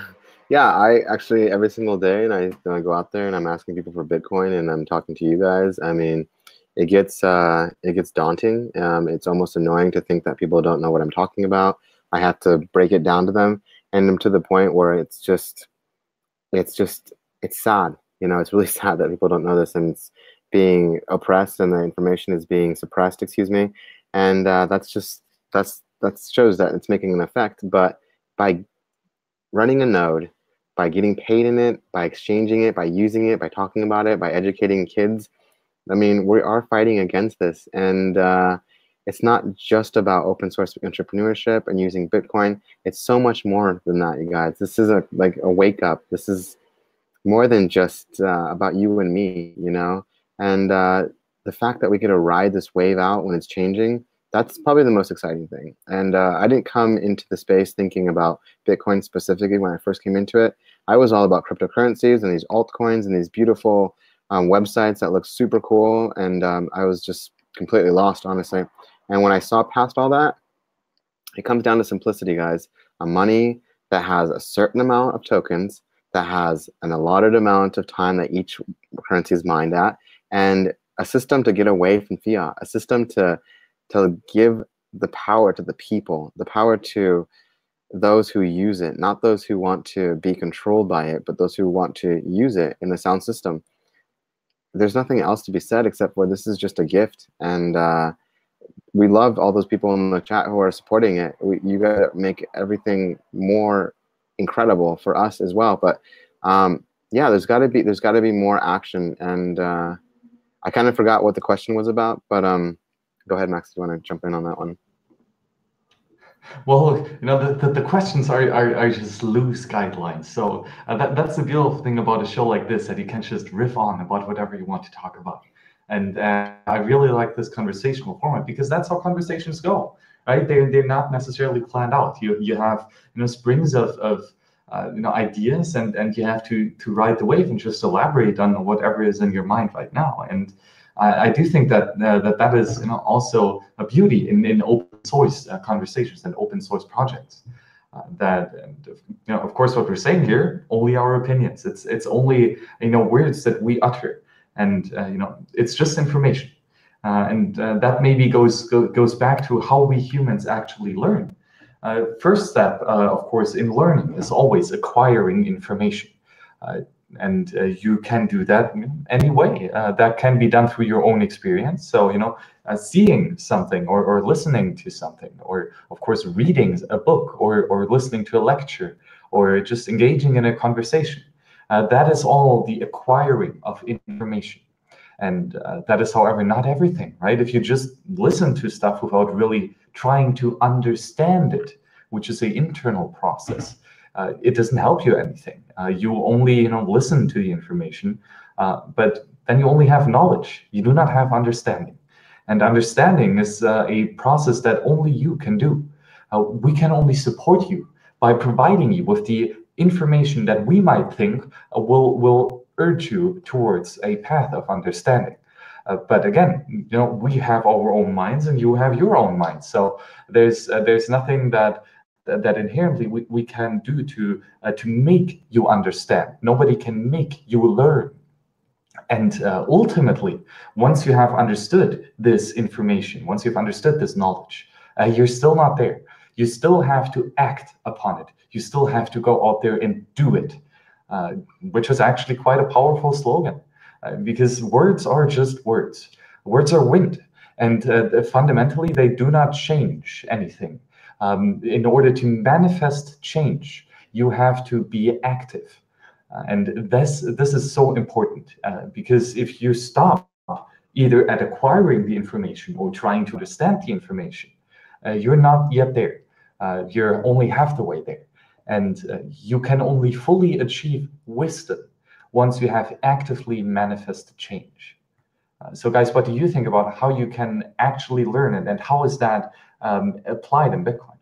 B: Yeah, I actually every single day, and I go out there and I'm asking people for Bitcoin, and I'm talking to you guys. I mean, it gets daunting. It's almost annoying to think that people don't know what I'm talking about. I have to break it down to them, and I'm to the point where it's sad. It's really sad that people don't know this, and it's being oppressed, and the information is being suppressed. Excuse me, and that shows that it's making an effect. But by running a node, by getting paid in it, by exchanging it, by using it, by talking about it, by educating kids, I mean, we are fighting against this, and it's not just about open source entrepreneurship and using Bitcoin. It's so much more than that, you guys. This is like a wake up. This is more than just about you and me, you know? And the fact that we get to ride this wave out when it's changing, that's probably the most exciting thing. And I didn't come into the space thinking about Bitcoin specifically when I first came into it. I was all about cryptocurrencies and these altcoins and these beautiful websites that look super cool. And I was just completely lost, honestly. And when I saw past all that, it comes down to simplicity, guys. A money that has a certain amount of tokens, that has an allotted amount of time that each currency is mined at, and a system to get away from fiat, a system to give the power to the people, the power to those who use it, not those who want to be controlled by it, but those who want to use it in a sound system. There's nothing else to be said except for this is just a gift. And we love all those people in the chat who are supporting it. You gotta make everything more incredible for us as well. But yeah, there's gotta be more action. And I kind of forgot what the question was about, but go ahead, Max, do you want to jump in on that one?
C: Well, you know, the questions are just loose guidelines. So that's the beautiful thing about a show like this, that you can just riff on about whatever you want to talk about. And I really like this conversational format because that's how conversations go, right? They're not necessarily planned out. You have, you know, springs of you know, ideas, and you have to ride the wave and just elaborate on whatever is in your mind right now. And I do think that that is, you know, also a beauty in open source conversations and open source projects. You know, of course, what we're saying here, only our opinions. It's only, you know, words that we utter, and you know, it's just information. And that maybe goes back to how we humans actually learn. First step, of course, in learning is always acquiring information. And you can do that anyway. That can be done through your own experience. So, you know, seeing something or listening to something, or of course, reading a book or listening to a lecture, or just engaging in a conversation. That is all the acquiring of information. And that is, however, not everything, right? If you just listen to stuff without really trying to understand it, which is an internal process, it doesn't help you anything. You only, you know, listen to the information, but then you only have knowledge. You do not have understanding. And understanding is a process that only you can do. We can only support you by providing you with the information that we might think will urge you towards a path of understanding. But again, you know, we have our own minds and you have your own mind. So there's nothing that inherently we can do to make you understand. Nobody can make you learn. And ultimately, once you have understood this information, once you've understood this knowledge, you're still not there. You still have to act upon it. You still have to go out there and do it, which is actually quite a powerful slogan, because words are just words. Words are wind, and fundamentally, they do not change anything. In order to manifest change, you have to be active. And this is so important, because if you stop either at acquiring the information or trying to understand the information, you're not yet there. You're only half the way there. And you can only fully achieve wisdom once you have actively manifested change. So guys, what do you think about how you can actually learn it, and how is that applied in Bitcoin?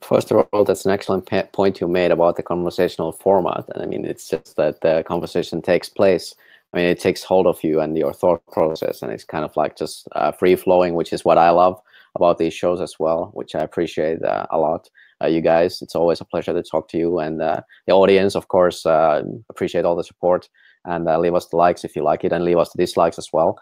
A: First of all, that's an excellent point you made about the conversational format. And I mean, it's just that the conversation takes place. I mean, it takes hold of you and your thought process, and it's kind of like just free flowing, which is what I love about these shows as well, which I appreciate a lot. You guys, it's always a pleasure to talk to you, and the audience, of course, appreciate all the support, and leave us the likes if you like it, and leave us the dislikes as well,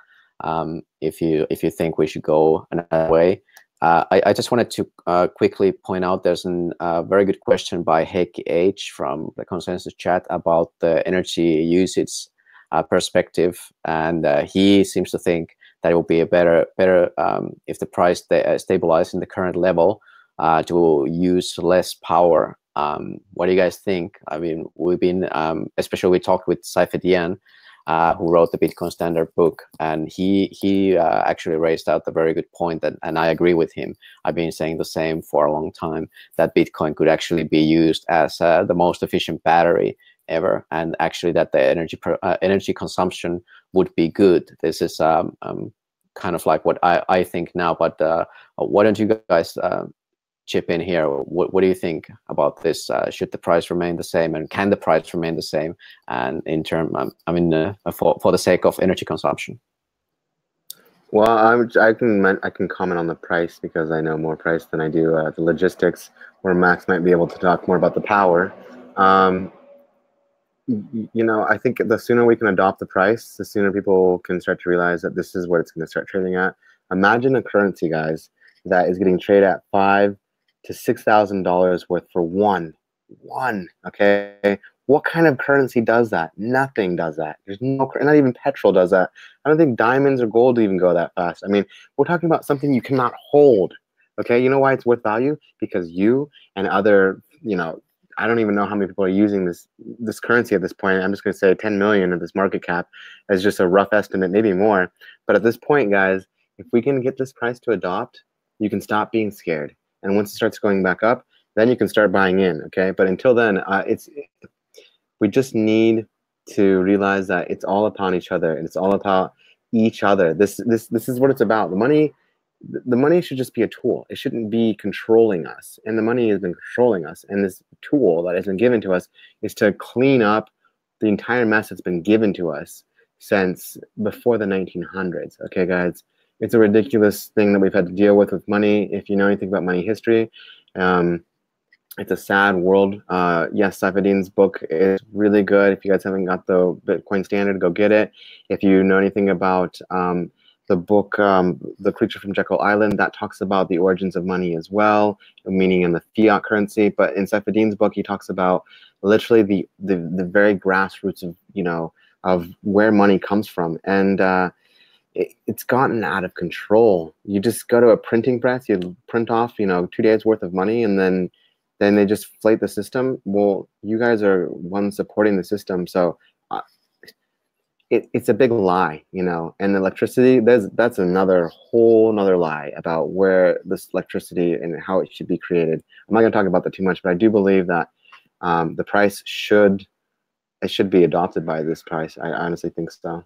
A: if you think we should go another way. I just wanted to quickly point out there's a very good question by Heikki H from the Konsensus chat about the energy usage perspective, and he seems to think that it will be a better if the price stabilizes in the current level to use less power. What do you guys think? I mean, we've been, especially we talked with Saifed Yan who wrote the Bitcoin Standard book, and he actually raised out a very good point, and I agree with him. I've been saying the same for a long time, that Bitcoin could actually be used as the most efficient battery ever, and actually that the energy consumption would be good. This is kind of like what I think now, but why don't you guys chip in here? What do you think about this? Should the price remain the same, and can the price remain the same? And in term, for the sake of energy consumption.
B: Well, I can comment on the price because I know more price than I do the logistics, where Max might be able to talk more about the power. You know, I think the sooner we can adopt the price, the sooner people can start to realize that this is what it's going to start trading at. Imagine a currency, guys, that is getting traded at $5,000 to $6,000 worth for one. Okay, what kind of currency does that? Nothing does that. There's no, not even petrol does that. I don't think diamonds or gold even go that fast. I mean, we're talking about something you cannot hold. Okay, you know why it's worth value? Because you and other, you know, I don't even know how many people are using this currency at this point. I'm just going to say 10 million of this market cap as just a rough estimate, maybe more. But at this point, guys, if we can get this price to adopt, you can stop being scared. And once it starts going back up, then you can start buying in, okay? But until then, we just need to realize that it's all upon each other, and it's all about each other. This is what it's about. The money should just be a tool. It shouldn't be controlling us. And the money has been controlling us. And this tool that has been given to us is to clean up the entire mess that's been given to us since before the 1900s. Okay, guys? It's a ridiculous thing that we've had to deal with money. If you know anything about money history, it's a sad world. Yes, Saifedean's book is really good. If you guys haven't got the Bitcoin Standard, go get it. If you know anything about the book, The Creature from Jekyll Island, that talks about the origins of money as well, meaning in the fiat currency. But in Saifedean's book, he talks about literally the very grassroots of, you know, of where money comes from. And it's gotten out of control. You just go to a printing press, you print off, you know, 2 days worth of money, and then they just inflate the system. Well, you guys are ones supporting the system, so it's a big lie, you know. And electricity, that's another whole nother lie about where this electricity and how it should be created. I'm not going to talk about that too much, but I do believe that the price should be adopted by this price. I honestly think so.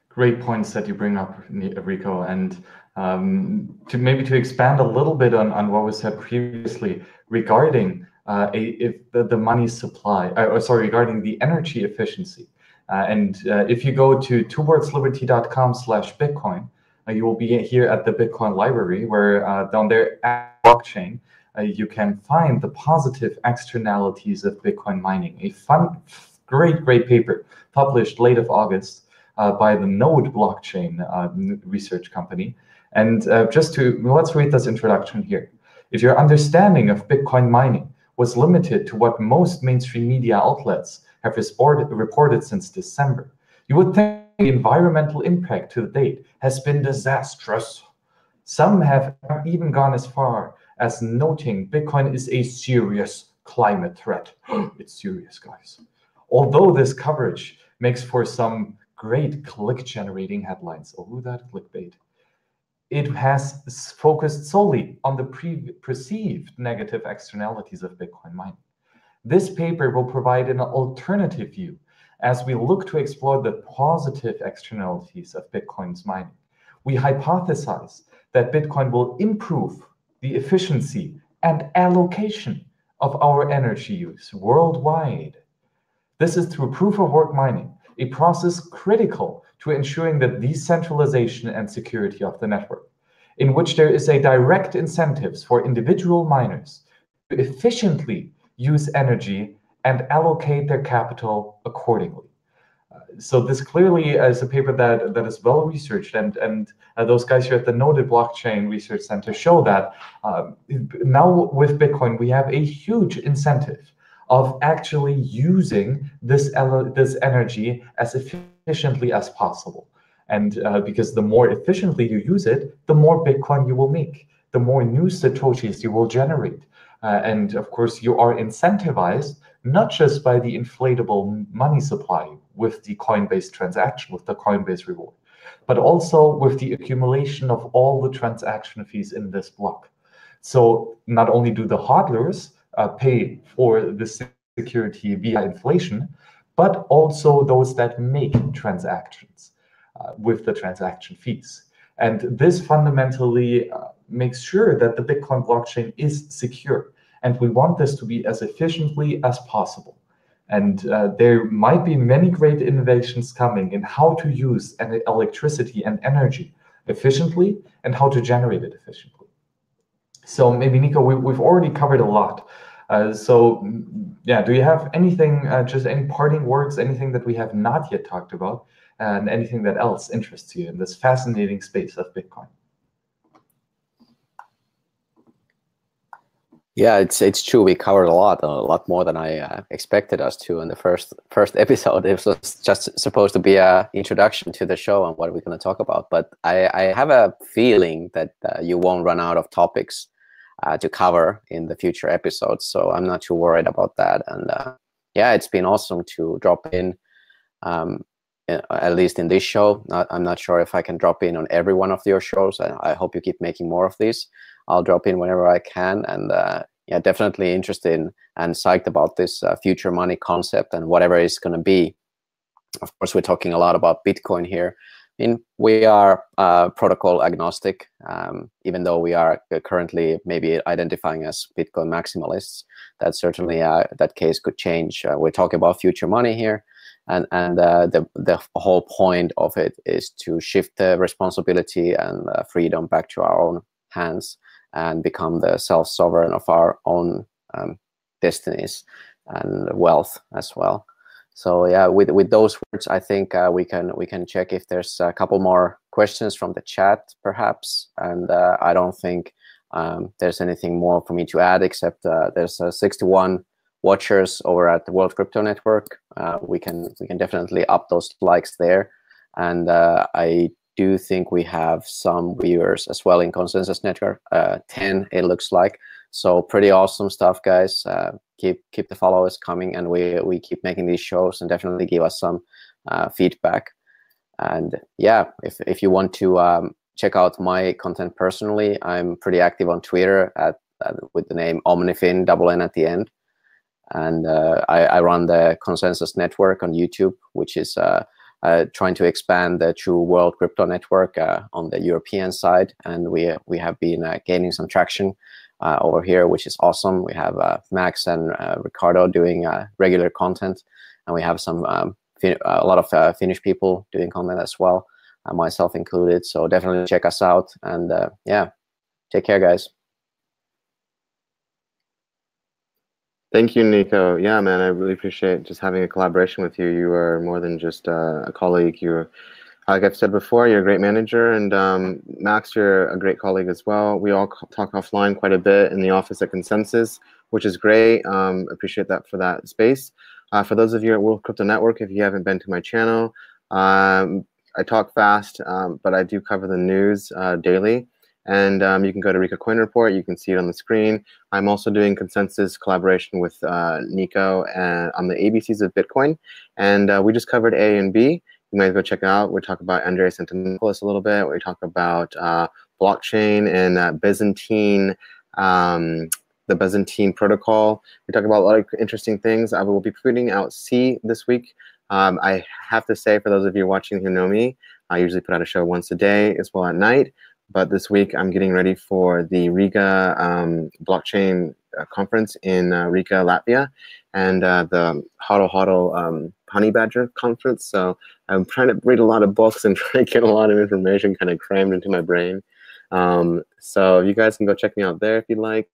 C: Great points that you bring up, Rico, and to expand a little bit on what was said previously regarding if the money supply, regarding the energy efficiency. And if you go to towardsliberty.com/Bitcoin, you will be here at the Bitcoin library, where down there at blockchain, you can find the positive externalities of Bitcoin mining. A fun, great paper published late of August by the Node blockchain research company. And let's read this introduction here. If your understanding of Bitcoin mining was limited to what most mainstream media outlets have reported since December, you would think the environmental impact to date has been disastrous. Some have even gone as far as noting Bitcoin is a serious climate threat. It's serious, guys. Although this coverage makes for some great click-generating headlines. Oh, that clickbait. It has focused solely on the perceived negative externalities of Bitcoin mining. This paper will provide an alternative view as we look to explore the positive externalities of Bitcoin's mining. We hypothesize that Bitcoin will improve the efficiency and allocation of our energy use worldwide. This is through proof-of-work mining, a process critical to ensuring the decentralization and security of the network, in which there is a direct incentives for individual miners to efficiently use energy and allocate their capital accordingly. So this clearly is a paper that is well researched, and those guys here at the Node Blockchain Research Center show that now with Bitcoin we have a huge incentive of actually using this energy as efficiently as possible. And because the more efficiently you use it, the more Bitcoin you will make, the more new Satoshis you will generate. And of course, you are incentivized not just by the inflatable money supply with the Coinbase transaction, with the Coinbase reward, but also with the accumulation of all the transaction fees in this block. So not only do the hodlers pay for the security via inflation, but also those that make transactions with the transaction fees. And this fundamentally makes sure that the Bitcoin blockchain is secure. And we want this to be as efficiently as possible. And there might be many great innovations coming in how to use electricity and energy efficiently and how to generate it efficiently. So maybe, Niko, we've already covered a lot. So yeah, do you have anything, just any parting words, anything that we have not yet talked about, and anything that else interests you in this fascinating space of Bitcoin?
A: Yeah, it's true. We covered a lot more than I expected us to in the first episode. It was just supposed to be an introduction to the show and what we're going to talk about. But I have a feeling that you won't run out of topics to cover in the future episodes. So I'm not too worried about that. And yeah, it's been awesome to drop in, at least in this show. I'm not sure if I can drop in on every one of your shows. I hope you keep making more of these. I'll drop in whenever I can, and yeah, definitely interested and psyched about this future money concept and whatever it's going to be. Of course, we're talking a lot about Bitcoin here. I mean, we are protocol agnostic, even though we are currently maybe identifying as Bitcoin maximalists. That certainly that case could change. We're talking about future money here, and the whole point of it is to shift the responsibility and freedom back to our own hands and become the self-sovereign of our own destinies and wealth as well. So yeah, with those words, I think we can check if there's a couple more questions from the chat, perhaps. And I don't think there's anything more for me to add, except there's 61 watchers over at the World Crypto Network. We can definitely up those likes there, and I do think we have some viewers as well in Konsensus Network, 10 it looks like. So pretty awesome stuff, guys. Keep the followers coming, and we keep making these shows, and definitely give us some feedback. And yeah, if you want to check out my content personally, I'm pretty active on Twitter with the name Omnifin, double N at the end. And I run the Konsensus Network on YouTube, which is trying to expand the true World Crypto Network on the European side, and we have been gaining some traction over here, which is awesome. We have Max and Ricardo doing regular content, and we have a lot of Finnish people doing content as well, myself included. So definitely check us out, and yeah, take care, guys.
B: Thank you, Niko. Yeah, man, I really appreciate just having a collaboration with you. You are more than just a colleague. You're, like I've said before, you're a great manager, and Max, you're a great colleague as well. We all talk offline quite a bit in the office at Konsensus, which is great. Appreciate that for that space. For those of you at World Crypto Network, if you haven't been to my channel, I talk fast, but I do cover the news daily. And you can go to Rico Coin Report. You can see it on the screen. I'm also doing Konsensus collaboration with Niko and on the ABCs of Bitcoin. And we just covered A and B. You might go check it out. We talk about Andreas Antonopoulos a little bit. We talk about blockchain and Byzantine, the Byzantine protocol. We talk about a lot of interesting things. I will be putting out C this week. I have to say, for those of you watching who know me, I usually put out a show once a day as well at night. But this week, I'm getting ready for the Riga blockchain conference in Riga, Latvia, and the HODL Honey Badger conference. So I'm trying to read a lot of books and try to get a lot of information kind of crammed into my brain. So you guys can go check me out there if you'd like.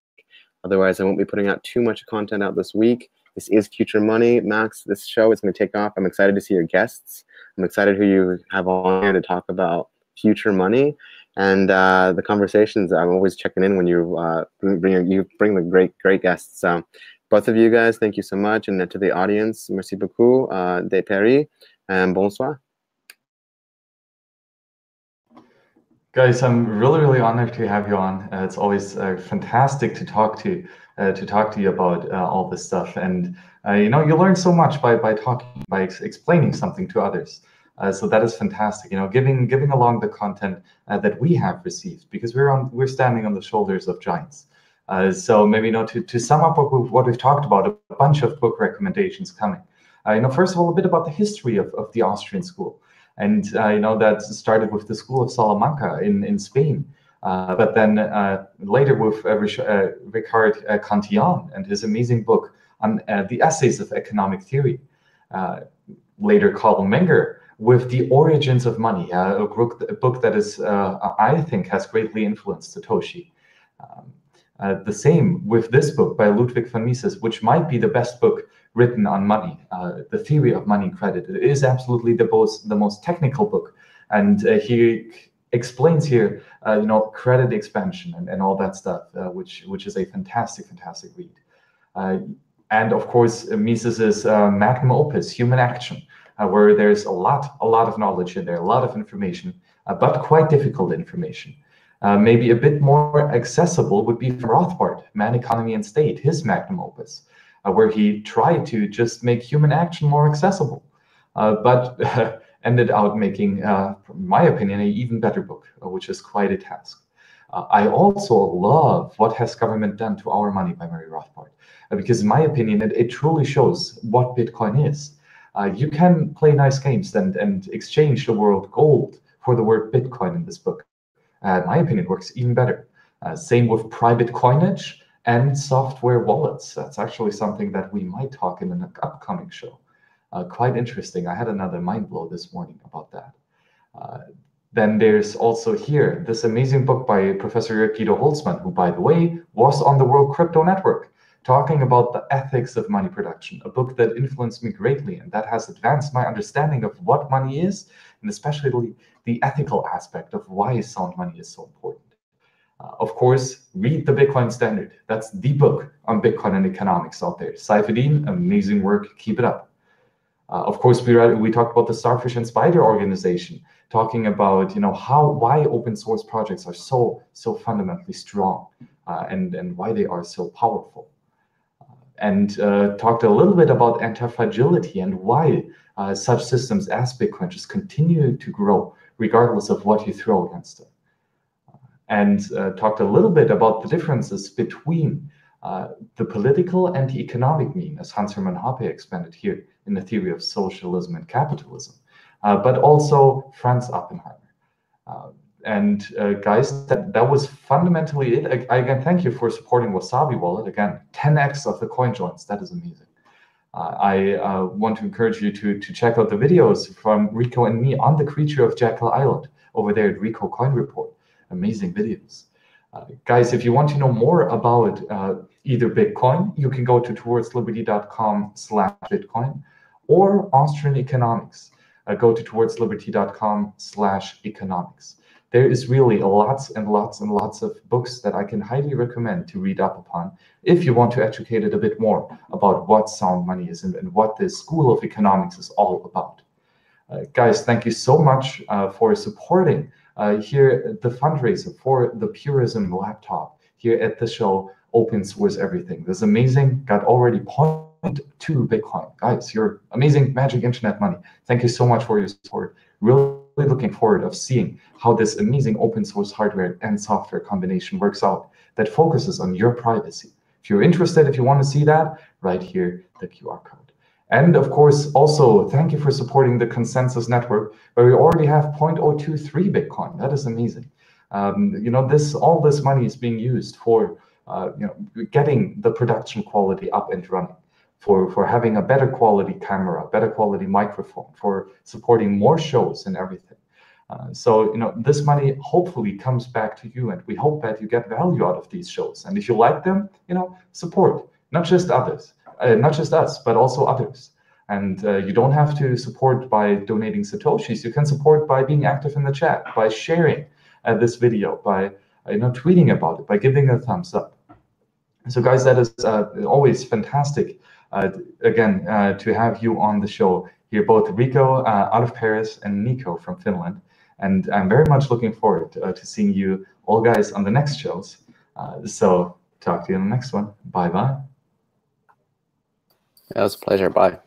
B: Otherwise, I won't be putting out too much content out this week. This is Future Money. Max, this show is going to take off. I'm excited to see your guests. I'm excited who you have on here to talk about future money. And the conversations, I'm always checking in when you bring the great guests. So both of you guys, thank you so much. And to the audience, merci beaucoup, de Paris, and bonsoir.
C: Guys, I'm really honored to have you on. It's always fantastic to talk to you about all this stuff. And You learn so much by talking, by explaining something to others. So that is fantastic. Giving along the content that we have received, because we're standing on the shoulders of giants. So maybe to sum up what we've talked about, a bunch of book recommendations coming. First of all, a bit about the history of the Austrian school, and that started with the School of Salamanca in Spain, but then later with Ricard Cantillon and his amazing book on the Essays of Economic Theory. Later, Karl Menger with The Origins of Money, a book that is, I think, has greatly influenced Satoshi. The same with this book by Ludwig von Mises, which might be the best book written on money, The Theory of Money and Credit. It is absolutely the most technical book, and he explains here, credit expansion and all that stuff, which is a fantastic read. And of course, Mises's magnum opus, Human Action, where there's a lot of knowledge in there, a lot of information, but quite difficult information. Maybe a bit more accessible would be from Rothbard, Man, Economy, and State, his magnum opus, where he tried to just make human action more accessible, but ended out making, in my opinion, an even better book, which is quite a task. I also love What Has Government Done to Our Money by Murray Rothbard, because in my opinion, it truly shows what Bitcoin is. You can play nice games and exchange the word gold for the word Bitcoin in this book. In my opinion, it works even better. Same with private coinage and software wallets. That's actually something that we might talk in an upcoming show. Quite interesting. I had another mind blow this morning about that. Then there's also here this amazing book by Professor Guido Holzmann, who, by the way, was on the World Crypto Network, talking about the ethics of money production, a book that influenced me greatly and that has advanced my understanding of what money is, and especially the ethical aspect of why sound money is so important. Of course, read the Bitcoin Standard. That's the book on Bitcoin and economics out there. Saifedean, amazing work. Keep it up. Of course, we talked about the Starfish and Spider organization, talking about why open source projects are so fundamentally strong and why they are so powerful. And talked a little bit about anti-fragility and why such systems as Bitcoin just continue to grow regardless of what you throw against them. And talked a little bit about the differences between the political and the economic mean, as Hans-Hermann Hoppe expanded here in the theory of socialism and capitalism, but also Franz Oppenheimer. Guys, that was fundamentally it. Again, thank you for supporting Wasabi Wallet. Again, 10x of the coin joins. That is amazing. I want to encourage you to check out the videos from Rico and me on the creature of Jekyll Island over there at Rico Coin Report. Amazing videos. Guys, if you want to know more about either Bitcoin, you can go to towardsliberty.com/Bitcoin or Austrian economics. Go to towardsliberty.com/economics. There is really lots and lots of books that I can highly recommend to read up upon if you want to educate it a bit more about what sound money is and what the School of Economics is all about. Guys, thank you so much for supporting here the fundraiser for the Purism laptop here at the show, Open Source Everything. This is amazing. Got already 0.2 Bitcoin. Guys, you're amazing magic internet money. Thank you so much for your support. Really looking forward of seeing how this amazing open source hardware and software combination works out that focuses on your privacy. If you're interested, if you want to see that, right here, the QR code. And of course, also, thank you for supporting the Konsensus Network, where we already have 0.023 Bitcoin. That is amazing. All this money is being used for getting the production quality up and running, for having a better quality camera, better quality microphone, for supporting more shows and everything. So this money hopefully comes back to you, and we hope that you get value out of these shows. And if you like them, support not just us, but also others. And you don't have to support by donating Satoshis. You can support by being active in the chat, by sharing this video, by tweeting about it, by giving a thumbs up. So guys, that is always fantastic. Again, to have you on the show here, both Rico out of Paris and Niko from Finland. And I'm very much looking forward to seeing you all guys on the next shows. So talk to you on the next one. Bye-bye.
A: It was a pleasure. Bye.